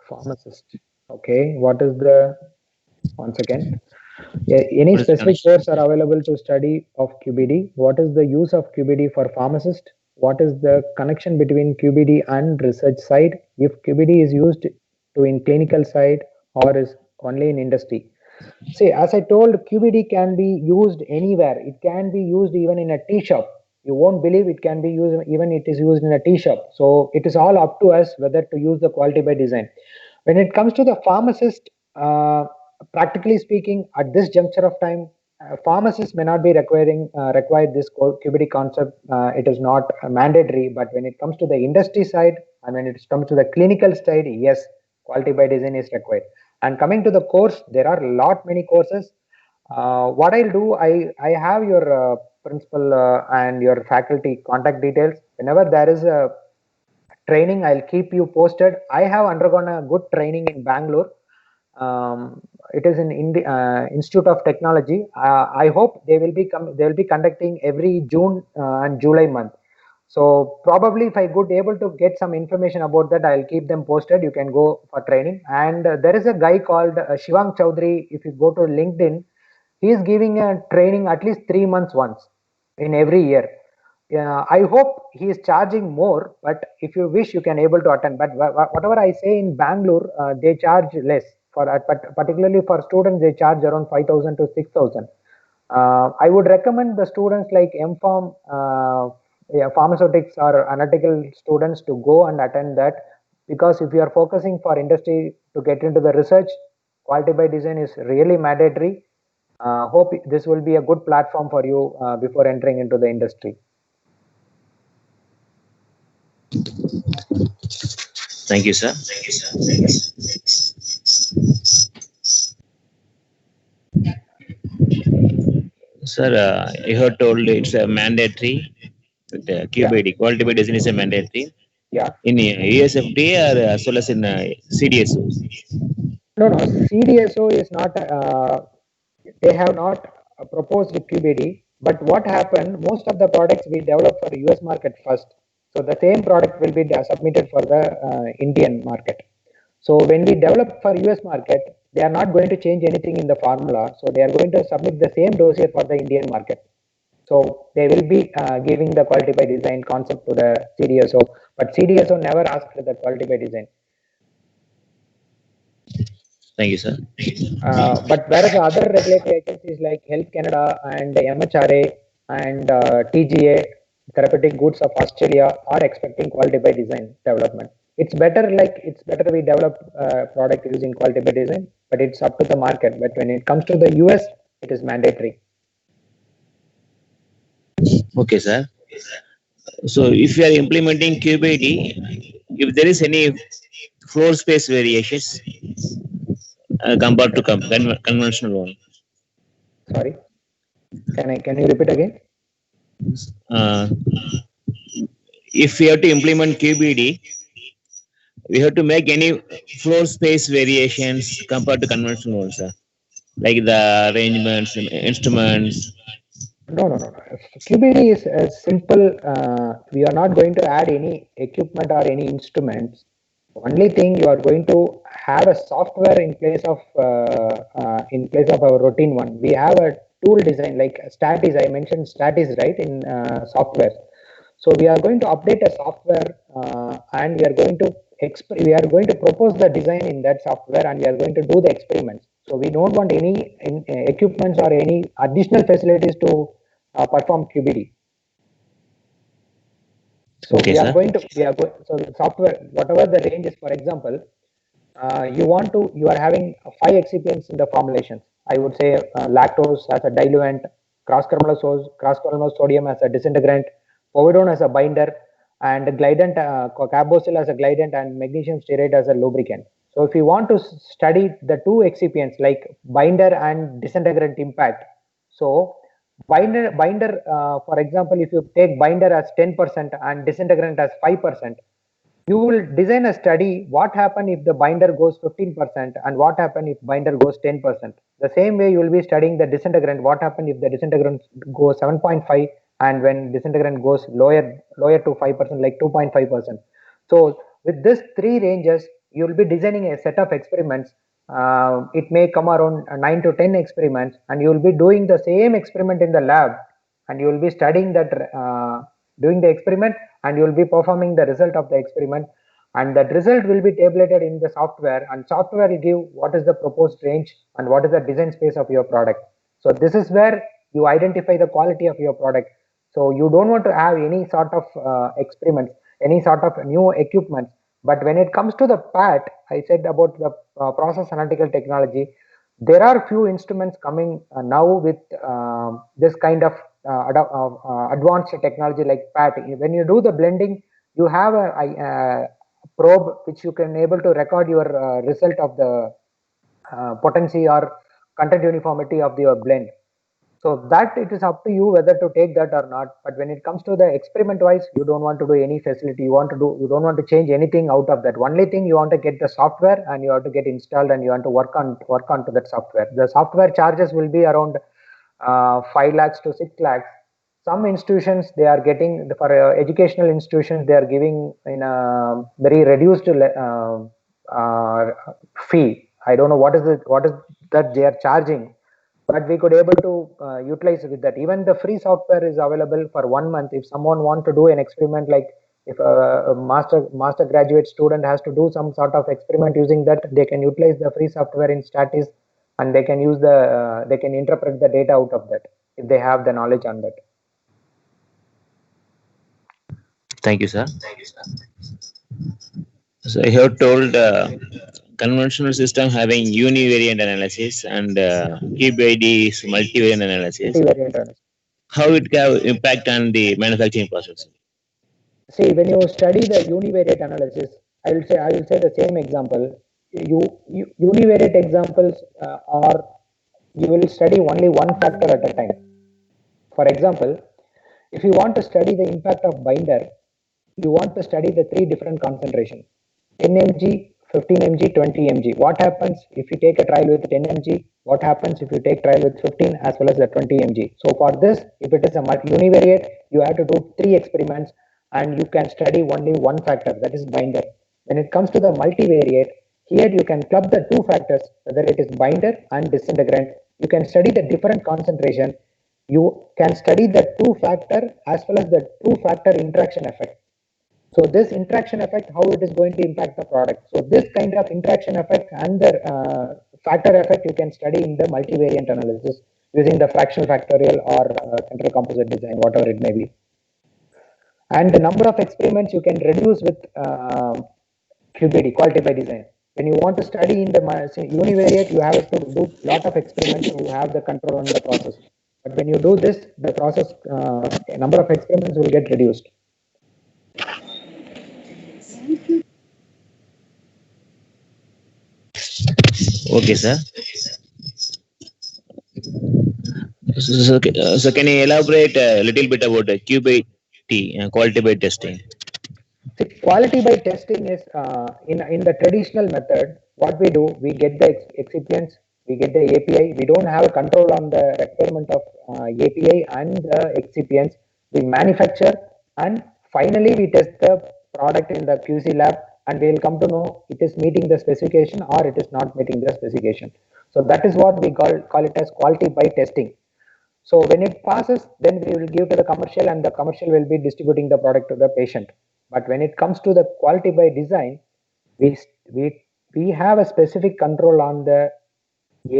Pharmacist. Okay, what is the, once again, yeah, any What is specific connection? course are available to study of QBD? What is the use of QBD for pharmacist? What is the connection between QBD and research side? If QBD is used to in clinical side or is only in industry? See, as I told, QBD can be used anywhere. It can be used even in a tea shop. You won't believe it can be used even it is used in a tea shop. So it is all up to us whether to use the quality by design. When it comes to the pharmacist, practically speaking, at this juncture of time, pharmacists may not be required this QBD concept. It is not mandatory. But when it comes to the industry side and when it comes to the clinical side, yes, quality by design is required. And coming to the course, there are a lot many courses. What I'll do, I have your principal and your faculty contact details. Whenever there is a training, I'll keep you posted. I have undergone a good training in Bangalore. It is in Institute of Technology. I hope they will be conducting every June and July month. So probably if I could able to get some information about that, I'll keep them posted. You can go for training. And there is a guy called Shivang Chowdhury. If you go to LinkedIn, he is giving a training at least 3 months once in every year. Yeah, I hope he is charging more, but if you wish, you can able to attend. But whatever I say in Bangalore, they charge less for, but particularly for students, they charge around 5,000 to 6,000. I would recommend the students like MPharm, yeah, pharmaceutics or analytical students to go and attend that, because if you are focusing for industry to get into the research, quality by design is really mandatory. Hope this will be a good platform for you before entering into the industry. Thank you, sir. Sir, you have told it's a mandatory. The Yeah, QBD, quality by design is a mandatory yeah. in USFDA or as well as in CDSO. No, no, CDSO is not, they have not proposed QBD, but what happened, most of the products we develop for US market first. So the same product will be submitted for the Indian market. So when we develop for US market, they are not going to change anything in the formula. So they are going to submit the same dossier for the Indian market. So they will be giving the quality by design concept to the CDSO, but CDSO never asked for the quality by design. Thank you, sir. But whereas other regulatory agencies like Health Canada and MHRA and TGA, Therapeutic Goods of Australia, are expecting quality by design development. It's better we develop a product using quality by design, but it's up to the market. But when it comes to the US, it is mandatory. Okay, sir. So if you are implementing QBD, if there is any floor space variations compared to conventional one, Sorry, can you repeat again? uh, if we have to implement QBD, we have to make any floor space variations compared to conventional ones, sir, like the arrangements, instruments. No, no, no, no. QBD is a simple. We are not going to add any equipment or any instruments. Only thing, you are going to have a software in place of our routine one. We have a tool design like Statis. I mentioned Statis, right, in software. So we are going to update a software, and we are going to propose the design in that software, and we are going to do the experiments. So we don't want any equipments or any additional facilities to perform QBD. So Okay, sir. so the software, whatever the range is, for example, you are having 5 excipients in the formulations. I would say lactose as a diluent, cross-carbonyl sodium as a disintegrant, povidone as a binder, and glidant, carboxyl as a glidant, and magnesium stearate as a lubricant. So if you want to study the 2 excipients like binder and disintegrant impact, so binder, for example, if you take binder as 10% and disintegrant as 5%, you will design a study what happen if the binder goes 15% and what happen if binder goes 10%. The same way you will be studying the disintegrant, what happen if the disintegrant goes 7.5 and when disintegrant goes lower to 5% like 2.5%. So with this three ranges, you will be designing a set of experiments. It may come around 9 to 10 experiments, and you will be doing the same experiment in the lab, and you will be studying that, doing the experiment, and you will be performing the result of the experiment, and that result will be tabulated in the software, and software will give what is the proposed range and what is the design space of your product. So this is where you identify the quality of your product. So you don't want to have any sort of experiments, any sort of new equipment. But when it comes to the PAT, I said about the process analytical technology, there are few instruments coming now with this kind of advanced technology like PAT. When you do the blending, you have a probe which you can able to record your result of the potency or content uniformity of your blend. So that it is up to you whether to take that or not. But when it comes to the experiment wise, you don't want to do any facility. You don't want to change anything out of that. Only thing you want to get the software and you have to get installed and you want to work on to that software. The software charges will be around 5 lakhs to 6 lakhs. Some institutions they are getting for educational institutions they are giving in a very reduced fee. I don't know what is that they are charging, but we could able to utilize with that. Even the free software is available for 1 month. If someone want to do an experiment, like if a master graduate student has to do some sort of experiment using that, they can utilize the free software in Statis, and they can use the they can interpret the data out of that if they have the knowledge on that. Thank you, sir. So you have told conventional system having univariate analysis and QBID is multivariate analysis. Multivariate analysis. How it can impact on the manufacturing process? See, when you study the univariate analysis, I will say the same example. Univariate examples are you will study only one factor at a time. For example, if you want to study the impact of binder, you want to study the three different concentration: 10 mg, 15 mg, 20 mg. What happens if you take a trial with 10 mg? What happens if you take trial with 15 as well as the 20 mg? So for this, if it is a univariate, you have to do three experiments and you can study only one factor, that is binder. When it comes to the multivariate, here you can club the two factors, whether it is binder and disintegrant. You can study the different concentration. You can study the two factor as well as the two factor interaction effect. So this interaction effect, how it is going to impact the product. So this kind of interaction effect and the factor effect you can study in the multivariate analysis using the fractional factorial or central composite design, whatever it may be. And the number of experiments you can reduce with QBD, quality by design. When you want to study in the univariate, you have to do lot of experiments to have the control on the process. But when you do this, the process number of experiments will get reduced. Okay, sir. So can you elaborate a little bit about the QBT, quality by testing? See, quality by testing is in the traditional method. What we do, we get the excipients, we get the API. We don't have a control on the requirement of API and the excipients. We manufacture and finally we test the product in the QC lab, and we will come to know it is meeting the specification or it is not meeting the specification. So that is what we call it as quality by testing. So when it passes, then we will give to the commercial, and the commercial will be distributing the product to the patient. But when it comes to the quality by design, we we have a specific control on the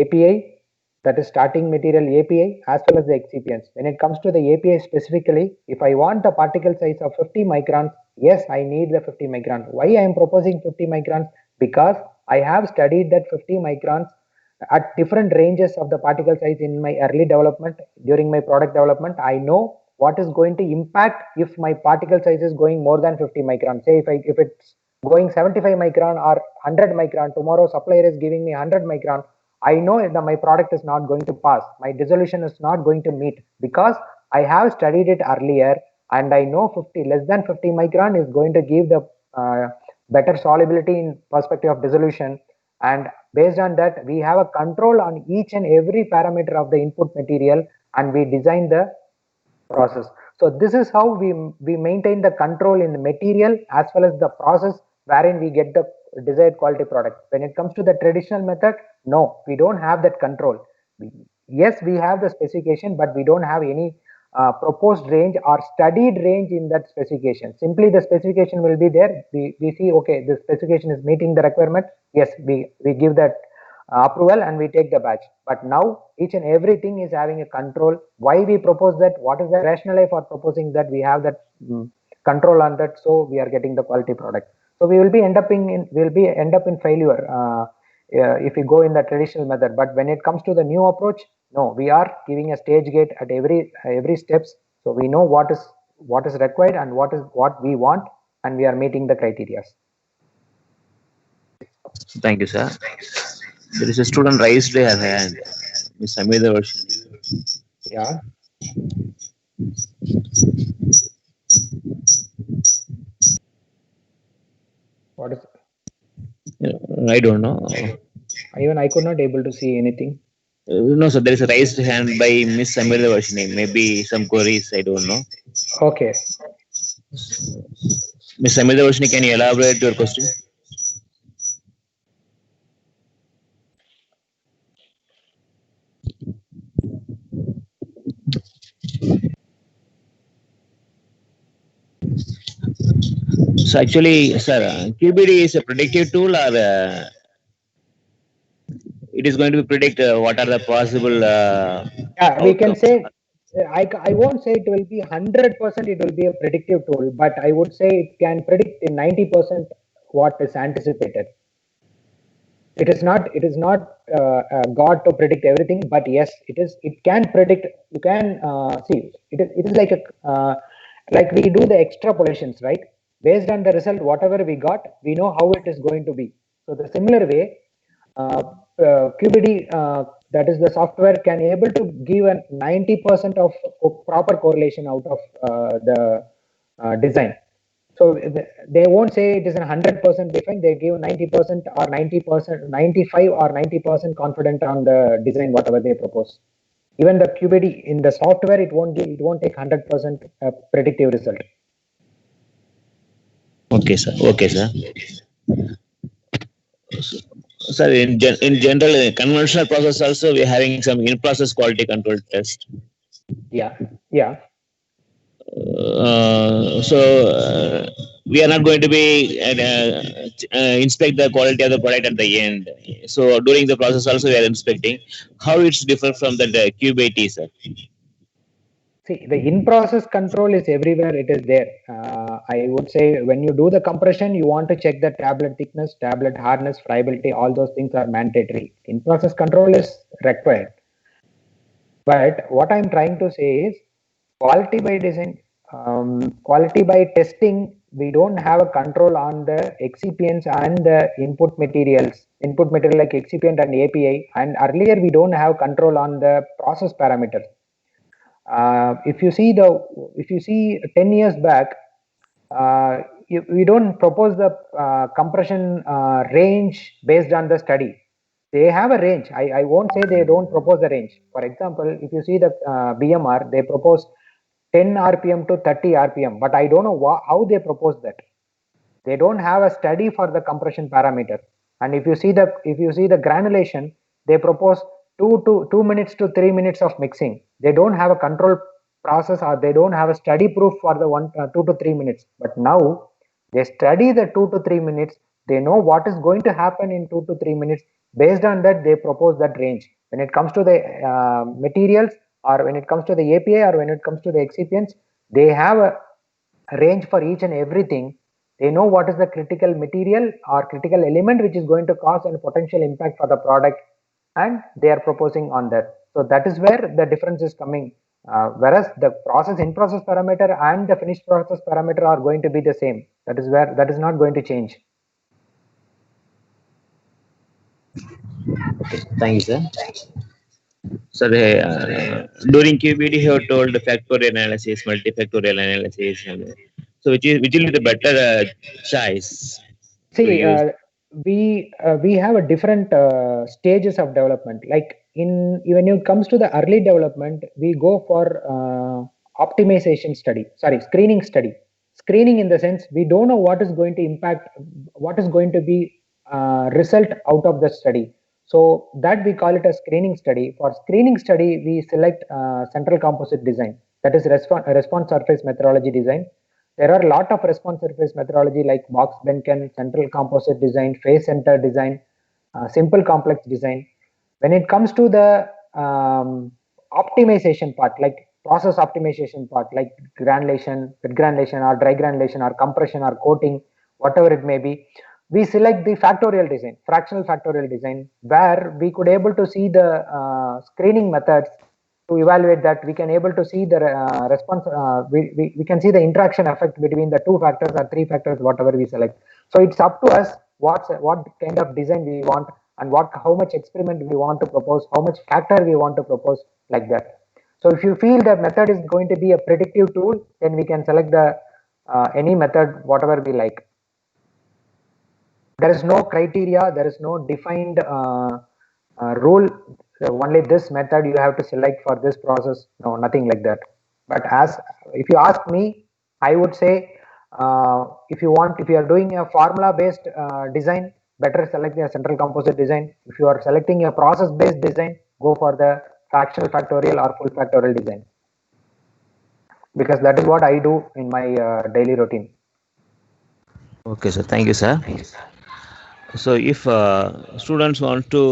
API, that is starting material API, as well as the excipients. When it comes to the API specifically, if I want a particle size of 50 microns, yes, I need the 50 microns. Why I am proposing 50 microns? Because I have studied that 50 microns at different ranges of the particle size in my early development. During my product development, I know what is going to impact if my particle size is going more than 50 micron. Say if it's going 75 micron or 100 micron, tomorrow supplier is giving me 100 micron, I know that my product is not going to pass, my dissolution is not going to meet, because I have studied it earlier and I know 50 less than 50 micron is going to give the better solubility in perspective of dissolution, and based on that we have a control on each and every parameter of the input material, and we design the process. So this is how we maintain the control in the material as well as the process wherein we get the desired quality product. When it comes to the traditional method, no, we don't have that control. Yes, we have the specification, but we don't have any proposed range or studied range in that specification. Simply the specification will be there. We see, okay, the specification is meeting the requirement. Yes, we give that approval and we take the batch. But now each and everything is having a control. Why we propose that? What is the rationale for proposing that? We have that control on that, so we are getting the quality product. So we will be end up in failure if we go in the traditional method. But when it comes to the new approach, no, we are giving a stage gate at every steps. So we know what is required and what we want, and we are meeting the criteria. Thank you, sir. There is a student raised their hand. Miss Amida version. Yeah. What is? I don't know. Even I could not able to see anything. No, sir. There is a raised hand by Miss Amida version. Maybe some queries. I don't know. Okay. Miss Amida version, can you elaborate your question? So actually, sir, QBD is a predictive tool, or it is going to predict what are the possible Yeah, we can outcomes? say, I won't say it will be 100% it will be a predictive tool, but I would say it can predict in 90% what is anticipated. It is not God to predict everything, but yes, it can predict. You can see it is like like we do the extrapolations, right? Based on the result, whatever we got, we know how it is going to be. So the similar way, QBD, that is the software, can able to give a 90% of proper correlation out of the design. So they won't say it is a 100% defined. They give 90% or 90%, 95 or 90% confident on the design whatever they propose. Even the QBD in the software, it won't take 100% predictive result. Okay, sir. Okay, sir. Sir, in general, conventional process also we are having some in-process quality control test. Yeah, yeah. We are not going to be inspect the quality of the product at the end. So during the process also we are inspecting. How it's different from the QBT, sir? See, the in-process control is everywhere. It is there. I would say when you do the compression, you want to check the tablet thickness, tablet hardness, friability. All those things are mandatory. In-process control is required. But what I'm trying to say is quality by design, quality by testing. We don't have a control on the excipients and the input material like excipient and API. And earlier we don't have control on the process parameters. If you see 10 years back, we don't propose the compression range based on the study. They have a range. I won't say they don't propose the range. For example, if you see the BMR, they propose 10 RPM to 30 RPM, but I don't know how they propose that. They don't have a study for the compression parameter. And if you see the granulation, they propose 2 minutes to 3 minutes of mixing. They don't have a control process, or they don't have a study proof for the 2 to 3 minutes. But now they study the 2 to 3 minutes. They know what is going to happen in 2 to 3 minutes. Based on that, they propose that range. When it comes to the materials, or when it comes to the API, or when it comes to the excipients, they have a range for each and everything. They know what is the critical material or critical element which is going to cause a potential impact for the product, and they are proposing on that. So that is where the difference is coming. Whereas the in-process parameter and the finished process parameter are going to be the same. That is not going to change. Okay, thank you, sir. Sir, during QBD, you have told the factorial analysis, multifactorial analysis. So which will be the better choice to See, use? we have a different stages of development. Like in when it comes to the early development, we go for optimization study. Sorry, screening study. Screening in the sense we don't know what is going to impact, what is going to be result out of the study. So that we call it a screening study. For screening study, we select central composite design. That is response surface methodology design. There are a lot of response surface methodology like box Benken, central composite design, face center design, simple complex design. When it comes to the optimization part, like process optimization part, like granulation, wet granulation, or dry granulation, or compression, or coating, whatever it may be, we select the factorial design, fractional factorial design, where we could able to see the screening methods to evaluate that. We can able to see the response, we can see the interaction effect between the two factors or three factors, whatever we select. So it's up to us what kind of design we want, and how much experiment we want to propose, how much factor we want to propose, like that. So if you feel that method is going to be a predictive tool, then we can select the any method, whatever we like. There is no criteria, there is no defined rule. Only this method you have to select for this process. No, nothing like that. But if you ask me, I would say if you are doing a formula based design, better select a central composite design. If you are selecting a process based design, go for the fractional factorial or full factorial design, because that is what I do in my daily routine. Okay, sir. Thank you, sir. So if students want to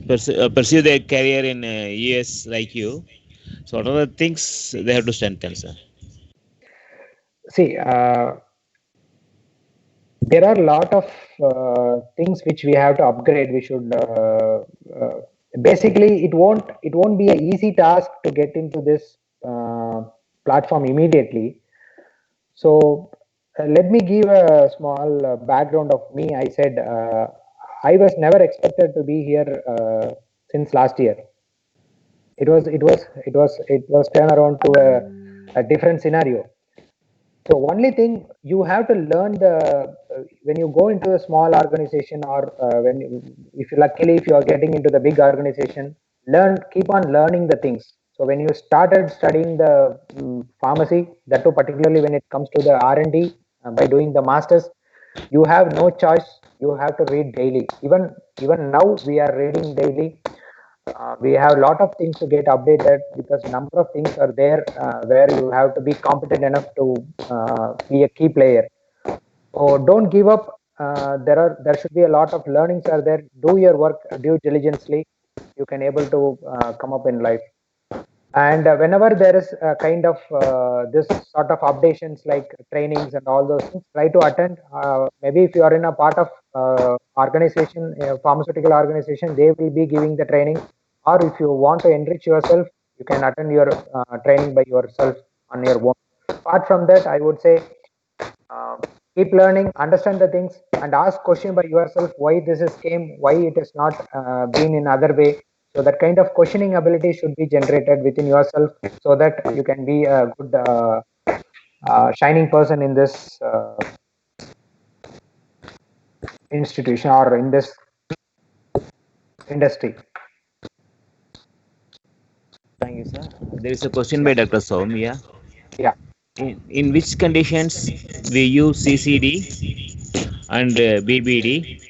pursue their career in US like you, so what are the things they have to strengthen, sir? See, there are a lot of things which we have to upgrade. We should basically it won't be an easy task to get into this platform immediately. So let me give a small background of me. I said I was never expected to be here since last year. It was turned around to a different scenario. So only thing you have to learn when you go into a small organization, or if you luckily if you are getting into the big organization, keep on learning the things. So when you started studying the pharmacy, that too particularly when it comes to the R&D, by doing the masters, you have no choice. You have to read daily. Even now we are reading daily. We have a lot of things to get updated, because number of things are there where you have to be competent enough to be a key player. So don't give up. There should be a lot of learnings are there. Do your work due diligently. You can able to come up in life. And whenever there is a kind of this sort of updations like trainings and all those things, try to attend. Maybe if you are in a part of organization, pharmaceutical organization, they will be giving the training. Or if you want to enrich yourself, you can attend your training by yourself on your own. Apart from that, I would say keep learning, understand the things, and ask question by yourself why this is came, why it is not been in other way. So that kind of questioning ability should be generated within yourself, so that you can be a good shining person in this institution or in this industry. Thank you, sir. There is a question by Dr. Soumya. Yeah. In which conditions we use CCD and BBD?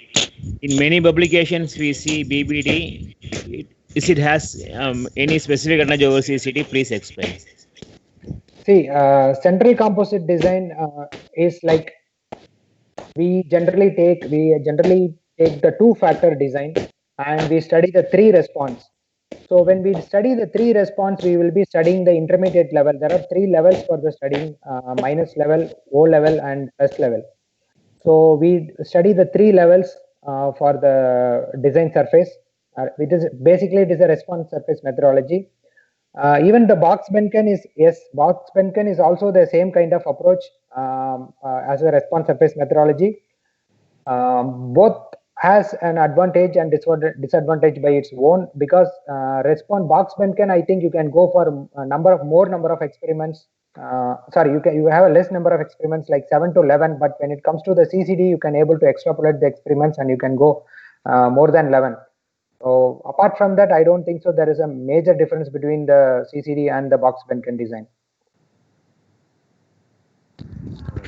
In many publications, we see BBD. Is it has any specific advantage over CCD? Please explain. See, central composite design is like we generally take the two-factor design, and we study the three response. So when we study the three response, we will be studying the intermediate level. There are three levels for the studying: minus level, O level, and plus level. So we study the three levels for the design surface. It is basically it is a response surface methodology. Even the box Benken box Benken is also the same kind of approach as a response surface methodology. Both has an advantage and disadvantage by its own, because response box Benken, I think you can go for a more number of experiments sorry, you have a less number of experiments like 7 to 11, but when it comes to the CCD, you can able to extrapolate the experiments and you can go more than 11. So apart from that, I don't think so there is a major difference between the CCD and the box Benken design.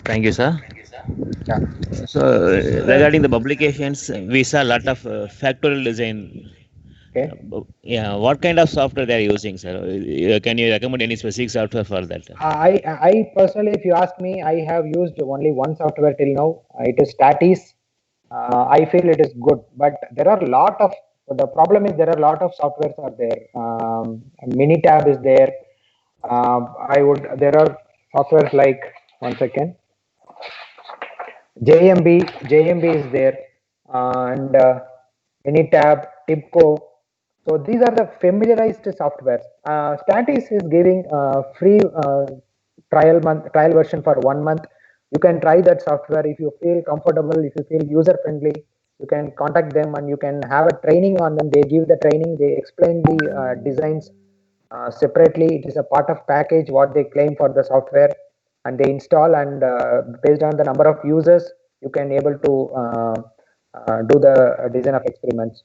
Thank you, sir. Yeah. So, regarding the publications, we saw a lot of factorial design. Okay. Yeah, what kind of software they are using, sir? Can you recommend any specific software for that? I personally, if you ask me, I have used only one software till now. It is Statis. I feel it is good, but there are a lot of, the problem is there are a lot of softwares are there. Minitab is there. There are softwares like, one second, JMB is there, and Minitab, Tibco. So these are the familiarized softwares. Statis is giving free trial version for 1 month. You can try that software if you feel comfortable, if you feel user friendly. You can contact them and you can have a training on them. They give the training. They explain the designs separately. It is a part of package what they claim for the software, and they install, and based on the number of users, you can able to do the design of experiments.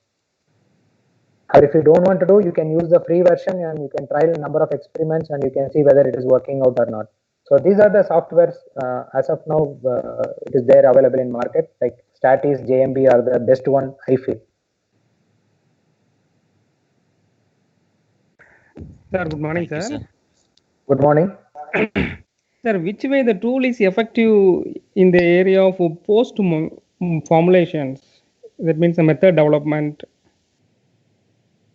Or if you don't want to do, you can use the free version and you can try a number of experiments and you can see whether it is working out or not. So these are the softwares as of now. It is there available in market, like Statis, JMB are the best one, I feel. Sir, good morning, Thank you, sir. sir. Good morning. Sir, which way the tool is effective in the area of post formulations? That means the method development.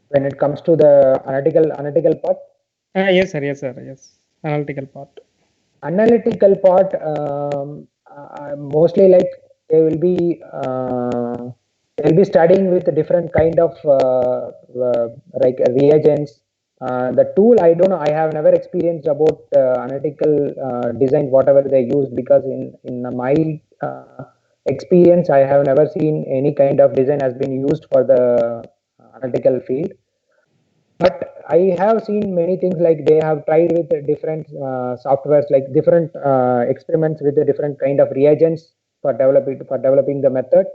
When it comes to the analytical part, Yes, sir. Yes, sir. Yes, analytical part. analytical part, mostly like they will be studying with different kind of like reagents. The tool, I don't know, I have never experienced about analytical design whatever they use, because in my experience I have never seen any kind of design has been used for the analytical field. But I have seen many things, like they have tried with the different softwares, like different experiments with the different kind of reagents for developing the method,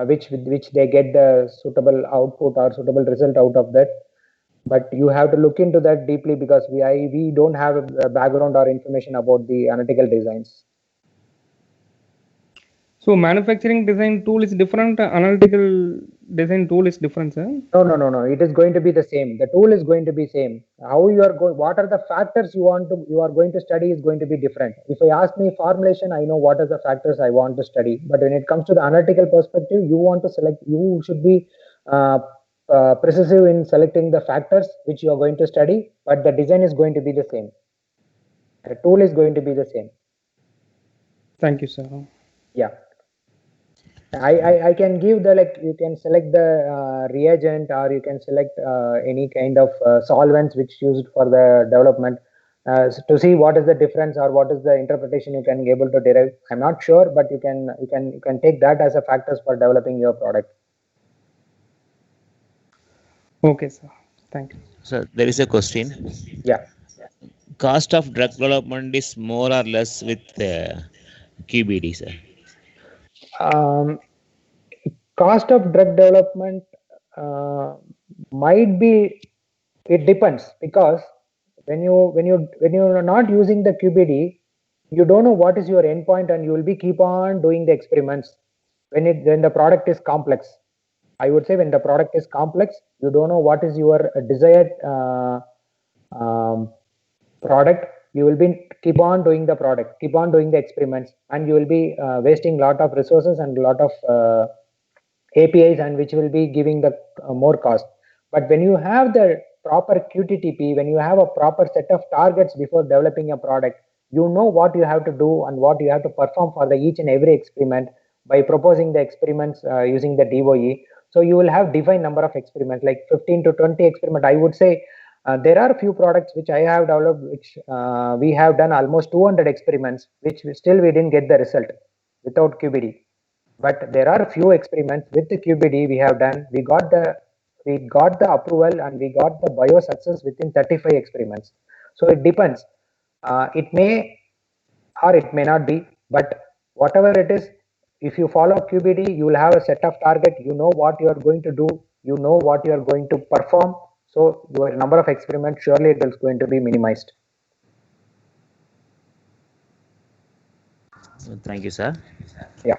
with which they get the suitable output or suitable result out of that. But you have to look into that deeply, because we don't have a background or information about the analytical designs. So manufacturing design tool is different. Analytical design tool is different, sir. No. It is going to be the same. The tool is going to be same. How you are going, what are the factors you are going to study is going to be different. If I ask me formulation, I know what are the factors I want to study. But when it comes to the analytical perspective, you want to select. You should be precise in selecting the factors which you are going to study. But the design is going to be the same. The tool is going to be the same. Thank you, sir. Yeah. I can give the, like, you can select the reagent, or you can select any kind of solvents which used for the development, to see what is the difference or what is the interpretation you can be able to derive. I'm not sure, but you can take that as a factors for developing your product. Okay, sir. Thank you. So, there is a question. Yeah. Cost of drug development is more or less with QBD, sir. Cost of drug development might be, it depends, because when you are not using the QBD, you don't know what is your endpoint, and you will be keep on doing the experiments when the product is complex. I would say when the product is complex, you don't know what is your desired product. You will be keep on doing the product, keep on doing the experiments, and you will be wasting lot of resources and lot of APIs, and which will be giving the more cost. But when you have the proper QTTP, when you have a proper set of targets before developing a product, you know what you have to do and what you have to perform for the each and every experiment by proposing the experiments using the DOE. So you will have defined number of experiments, like 15 to 20 experiment. I would say there are a few products which I have developed, which we have done almost 200 experiments, which still we didn't get the result without QBD. But there are a few experiments with the QBD we have done. We got the approval and we got the bio success within 35 experiments. So it depends. It may or it may not be, but whatever it is, if you follow QBD, you will have a set of target. You know what you are going to do. You know what you are going to perform. So your number of experiments, surely it is going to be minimized. Thank you, sir. Yeah.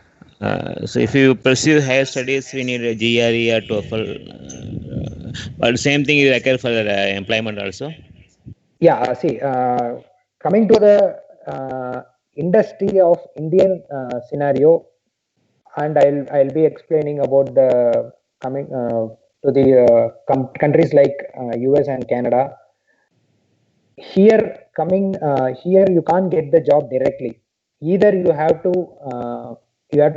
So if you pursue higher studies, we need a GRE or TOEFL. But same thing is required for employment also. Yeah. See, coming to the industry of Indian scenario, and I'll be explaining about the coming to the countries like US and Canada. Here, here, you can't get the job directly. Either you have to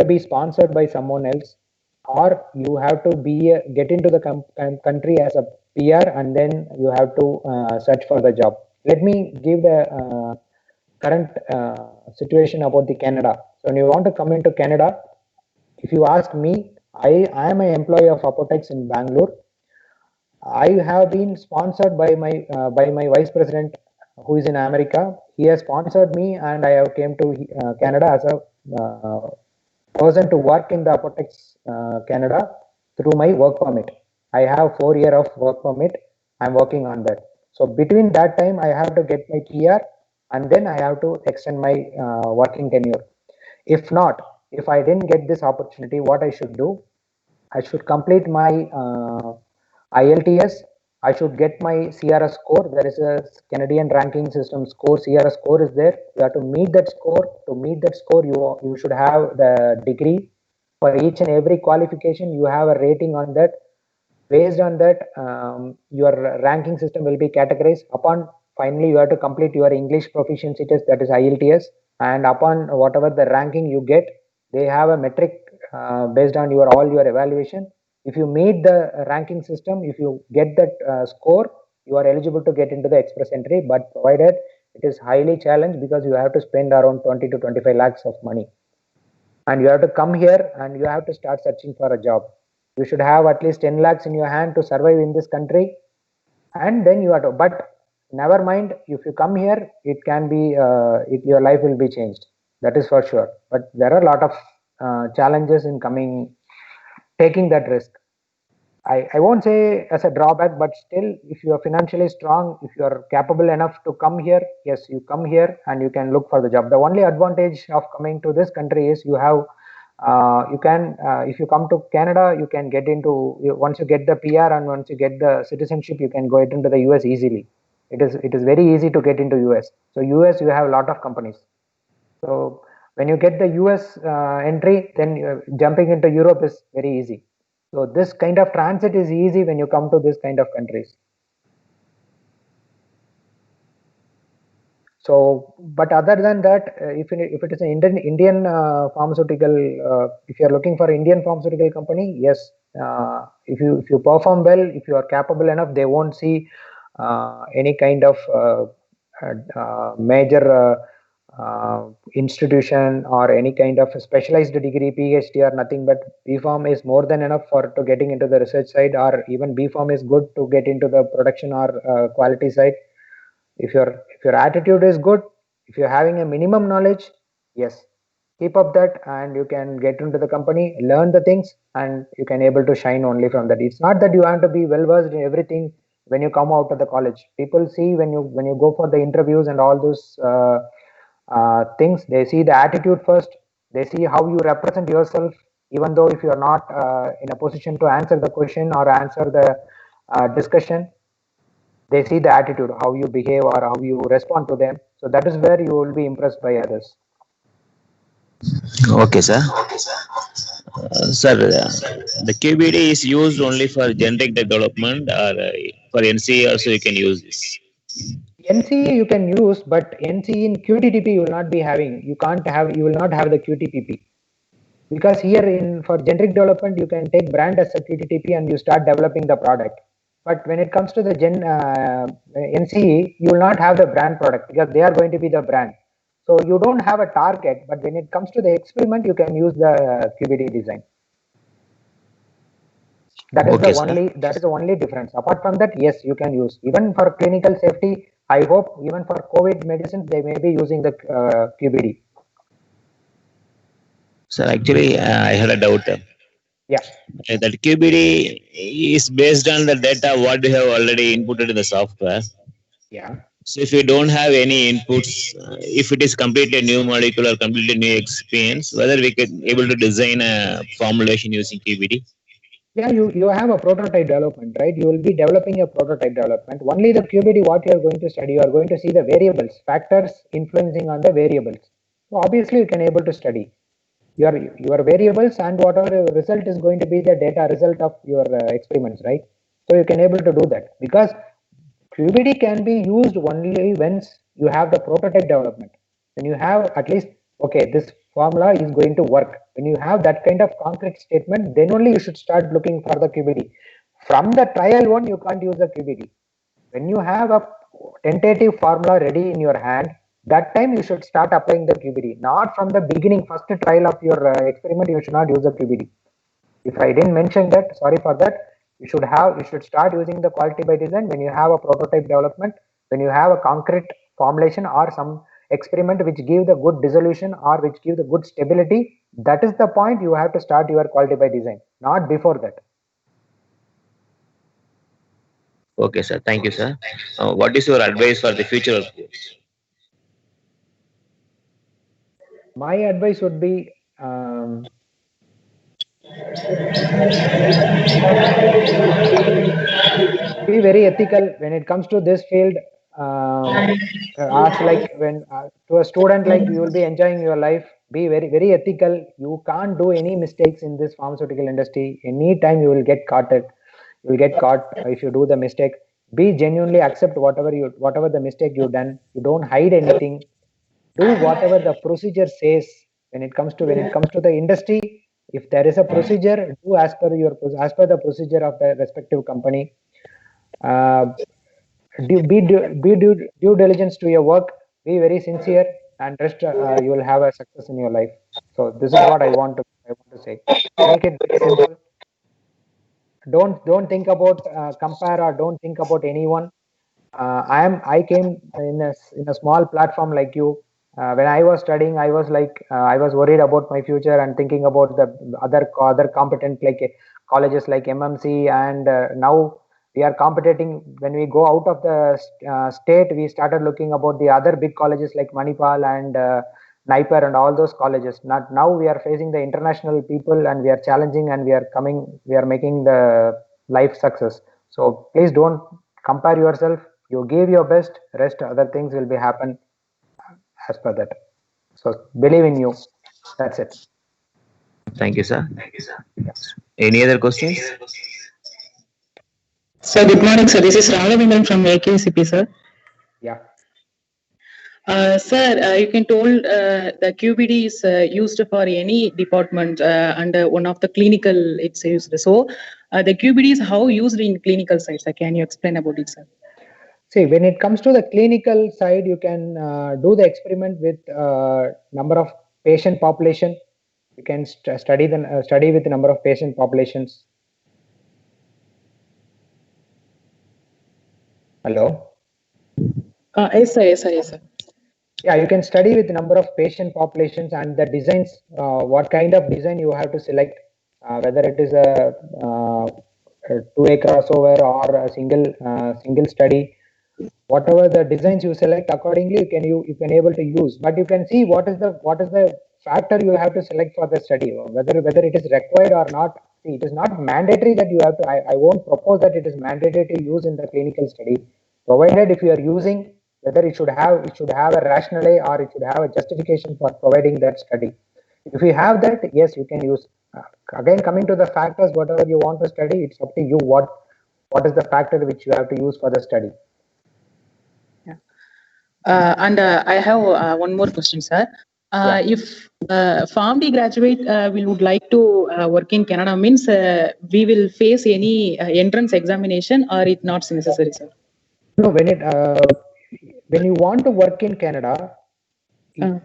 be sponsored by someone else, or you have to be get into the country as a PR, and then you have to search for the job. Let me give the current situation about the Canada. So when you want to come into Canada, if you ask me, I am an employee of Apotex in Bangalore. I have been sponsored by my vice president who is in America. He has sponsored me, and I have came to Canada as a person to work in the Apotex Canada through my work permit. I have 4 year of work permit. I'm working on that. So between that time, I have to get my PR, and then I have to extend my working tenure. If not, if I didn't get this opportunity, what I should do? I should complete my ILTS. I should get my CRS score. There is a Canadian ranking system score. CRS score is there. You have to meet that score. To meet that score, you should have the degree. For each and every qualification, you have a rating on that. Based on that, your ranking system will be categorized. Upon finally, you have to complete your English proficiency test, that is IELTS, and upon whatever the ranking you get, they have a metric based on your all your evaluation. If you meet the ranking system, if you get that score, you are eligible to get into the express entry. But provided it is highly challenged, because you have to spend around 20 to 25 lakhs of money, and you have to come here and you have to start searching for a job. You should have at least 10 lakhs in your hand to survive in this country, and then you have to, but never mind, if you come here, it can be your life will be changed, that is for sure. But there are a lot of challenges in taking that risk. I won't say as a drawback, but still, if you are financially strong, if you are capable enough to come here, yes, you come here and you can look for the job. The only advantage of coming to this country is you have, you can, if you come to Canada, you can get into, once you get the PR and once you get the citizenship, you can go into the US easily. It is very easy to get into US. So US, you have a lot of companies. So when you get the US entry, then jumping into Europe is very easy. So this kind of transit is easy when you come to this kind of countries. So, but other than that, if it is an Indian pharmaceutical, if you are looking for Indian pharmaceutical company, yes, if you perform well, if you are capable enough, they won't see any kind of major institution or any kind of specialized degree, PhD or nothing. But BPharm is more than enough for to getting into the research side, or even BPharm is good to get into the production or quality side. If your attitude is good, if you're having a minimum knowledge, yes, keep up that, and you can get into the company, learn the things, and you can able to shine only from that. It's not that you have to be well versed in everything when you come out of the college. People see when you go for the interviews and all those things, they see the attitude first. They see how you represent yourself, even though if you're not in a position to answer the question or answer the discussion, they see the attitude, how you behave or how you respond to them. So that is where you will be impressed by others. Okay, sir. Sir, the QBD is used only for generic development, or for NCE also you can use this. NCE you can use, but NCE in QTTP you will not be having. You will not have the QTPP, because here in for generic development you can take brand as a QTTP and you start developing the product. But when it comes to the NCE, you will not have the brand product, because they are going to be the brand. So you don't have a target, but when it comes to the experiment, you can use the QBD design. That is Okay, the sir. only difference. Apart from that, yes, you can use even for clinical safety. I hope even for COVID medicines they may be using the QBD. Sir, actually, I had a doubt. Yeah, That QBD is based on the data what we have already inputted in the software. yeah. So if we don't have any inputs, if it is completely new molecule or completely new experience, whether we could able to design a formulation using QBD. Yeah, you have a prototype development, right? You will be developing a prototype development. Only the QBD, what you are going to study, you are going to see the variables, factors influencing on the variables. So obviously, you can able to study your variables, and whatever result is going to be the data result of your experiments, right? So you can able to do that because QBD can be used only once you have the prototype development. When you have at least, okay, this formula is going to work. When you have that kind of concrete statement, then only you should start looking for the QBD. From the trial one, you can't use the QBD. When you have a tentative formula ready in your hand, that time you should start applying the QBD. Not from the beginning, first trial of your experiment, you should not use the QBD. If I didn't mention that, sorry for that. You should start using the quality by design when you have a prototype development, when you have a concrete formulation or some experiment which give the good dissolution or which give the good stability. That is the point you have to start your quality by design, not before that. Okay, sir. Thank you, sir. What is your advice for the future? My advice would be be very ethical when it comes to this field. As like when to a student, like you will be enjoying your life. Be very ethical. You can't do any mistakes in this pharmaceutical industry. Anytime you will get caught. You will get caught if you do the mistake. Be genuinely accept whatever the mistake you done. You don't hide anything. Do whatever the procedure says. When it comes to the industry, if there is a procedure, do as per the procedure of the respective company. uh, due diligence to your work. Be very sincere, and rest you will have a success in your life. So this is what I want to say. Make it very simple. Don't think about compare, or don't think about anyone. I came in a small platform like you. When I was studying, I was like I was worried about my future and thinking about the other competent like colleges like MMC, and now we are competing. When we go out of the state, we started looking about the other big colleges like Manipal and Naiper and all those colleges. Not now we are facing the international people, and we are challenging, and we are making the life success. So please don't compare yourself. You give your best, rest other things will be happen as per that. So believe in you. That's it. Thank you, sir. Any other questions? Sir, good morning, sir. This is Raghavendran from AKCP, sir. Yeah. Sir, you can told the QBD is used for any department and one of the clinical it's used. So the QBD is how used in clinical sites. Can you explain about it, sir? See, when it comes to the clinical side, you can do the experiment with number of patient population. You can study with the number of patient populations. Hello. Yes, sir. Yes, sir. Yes, sir. Yeah, you can study with number of patient populations and the designs. What kind of design you have to select, whether it is a two-way crossover or a single study. Whatever the designs you select, accordingly you can able to use. But you can see what is the factor you have to select for the study, or whether it is required or not. See, it is not mandatory that you have to. I won't propose that it is mandatory to use in the clinical study. Provided if you are using, whether it should have a rationale, or it should have a justification for providing that study. If you have that, yes, you can use. Again, coming to the factors, whatever you want to study, it's up to you. What is the factor which you have to use for the study? And I have one more question, sir. Yeah. If PharmD graduate we would like to work in Canada, means we will face any entrance examination, or it not necessary, sir? No, when you want to work in Canada,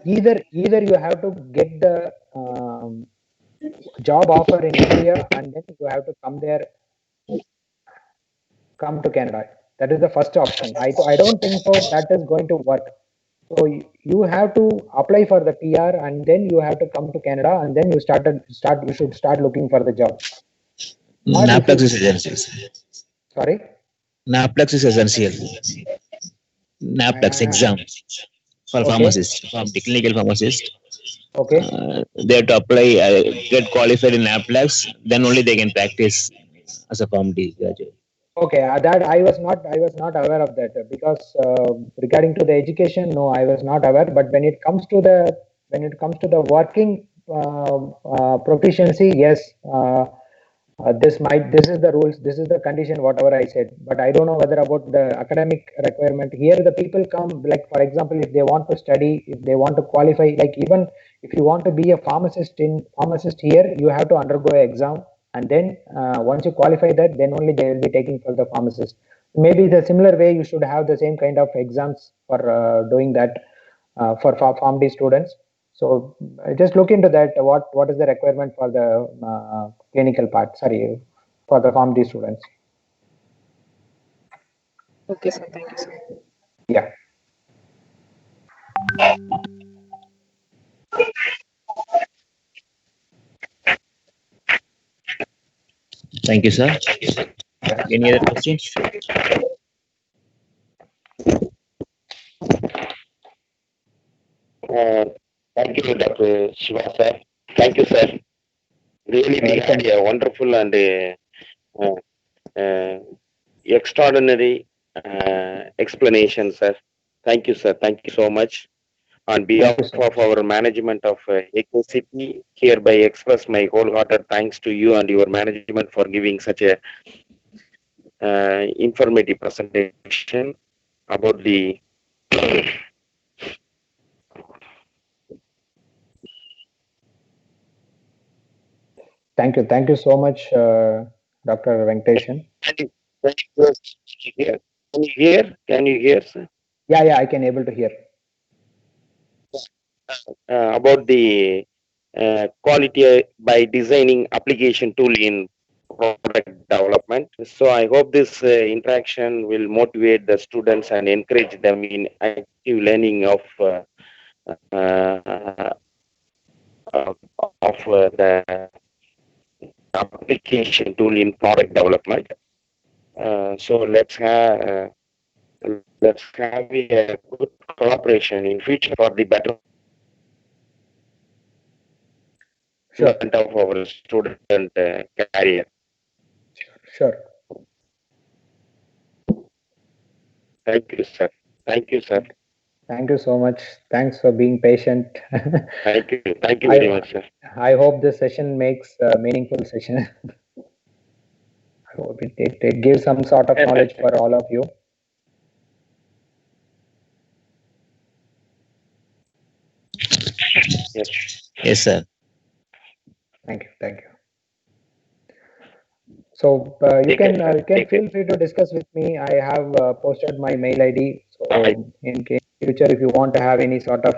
either you have to get the job offer in India, and then you have to come there come to Canada. That is the first option. I don't think so that is going to work. So you have to apply for the PR and then you have to come to Canada and then you should start looking for the job. Or if NAPLEX you- is essential. Sorry. NAPLEX is essential. NAPLEX exam for Okay. pharmacist, for the clinical pharmacist. Okay. They have to apply, get qualified in NAPLEX, then only they can practice as a PharmD graduate. Okay, that I was not aware of that because regarding to the education, no, I was not aware. But when it comes to the working proficiency, yes, this is the rules, this is the condition, whatever I said. But I don't know whether about the academic requirement. Here, the people come, like for example, if they want to study, if they want to qualify, like even if you want to be a pharmacist here, you have to undergo an exam. And then once you qualify that, then only they will be taking for the pharmacist. Maybe the similar way you should have the same kind of exams for doing that for PharmD students. So just look into that. What is the requirement for the clinical part? Sorry, for the PharmD students. Okay, sir. Thank you, sir. Yeah. Thank you, sir. Any other questions? Thank you, Dr. Shiva, sir. Thank you, sir. Really, we had a wonderful and extraordinary explanation, sir. Thank you, sir. Thank you so much. On behalf of our management of EcoCity, hereby express my wholehearted thanks to you and your management for giving such a informative presentation about the Thank you so much, Dr. Venkateshan. Can you hear? Can you hear, sir? Yeah, I can able to hear. About the quality by designing application tool in product development. So I hope this interaction will motivate the students and encourage them in active learning of the application tool in product development. So let's have a good collaboration in future for the better of our student career. Sure. Thank you, sir. Thank you, sir. Thank you so much. Thanks for being patient. Thank you. Thank you very much, sir. I hope this session makes a meaningful session. I hope it gives some sort of knowledge for all of you. Yes. Yes, sir. Thank you. So you can feel free to discuss with me. I have posted my mail ID. So in future, if you want to have any sort of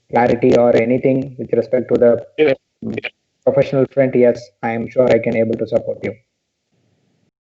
clarity or anything with respect to the professional front, yes, I am sure I can able to support you.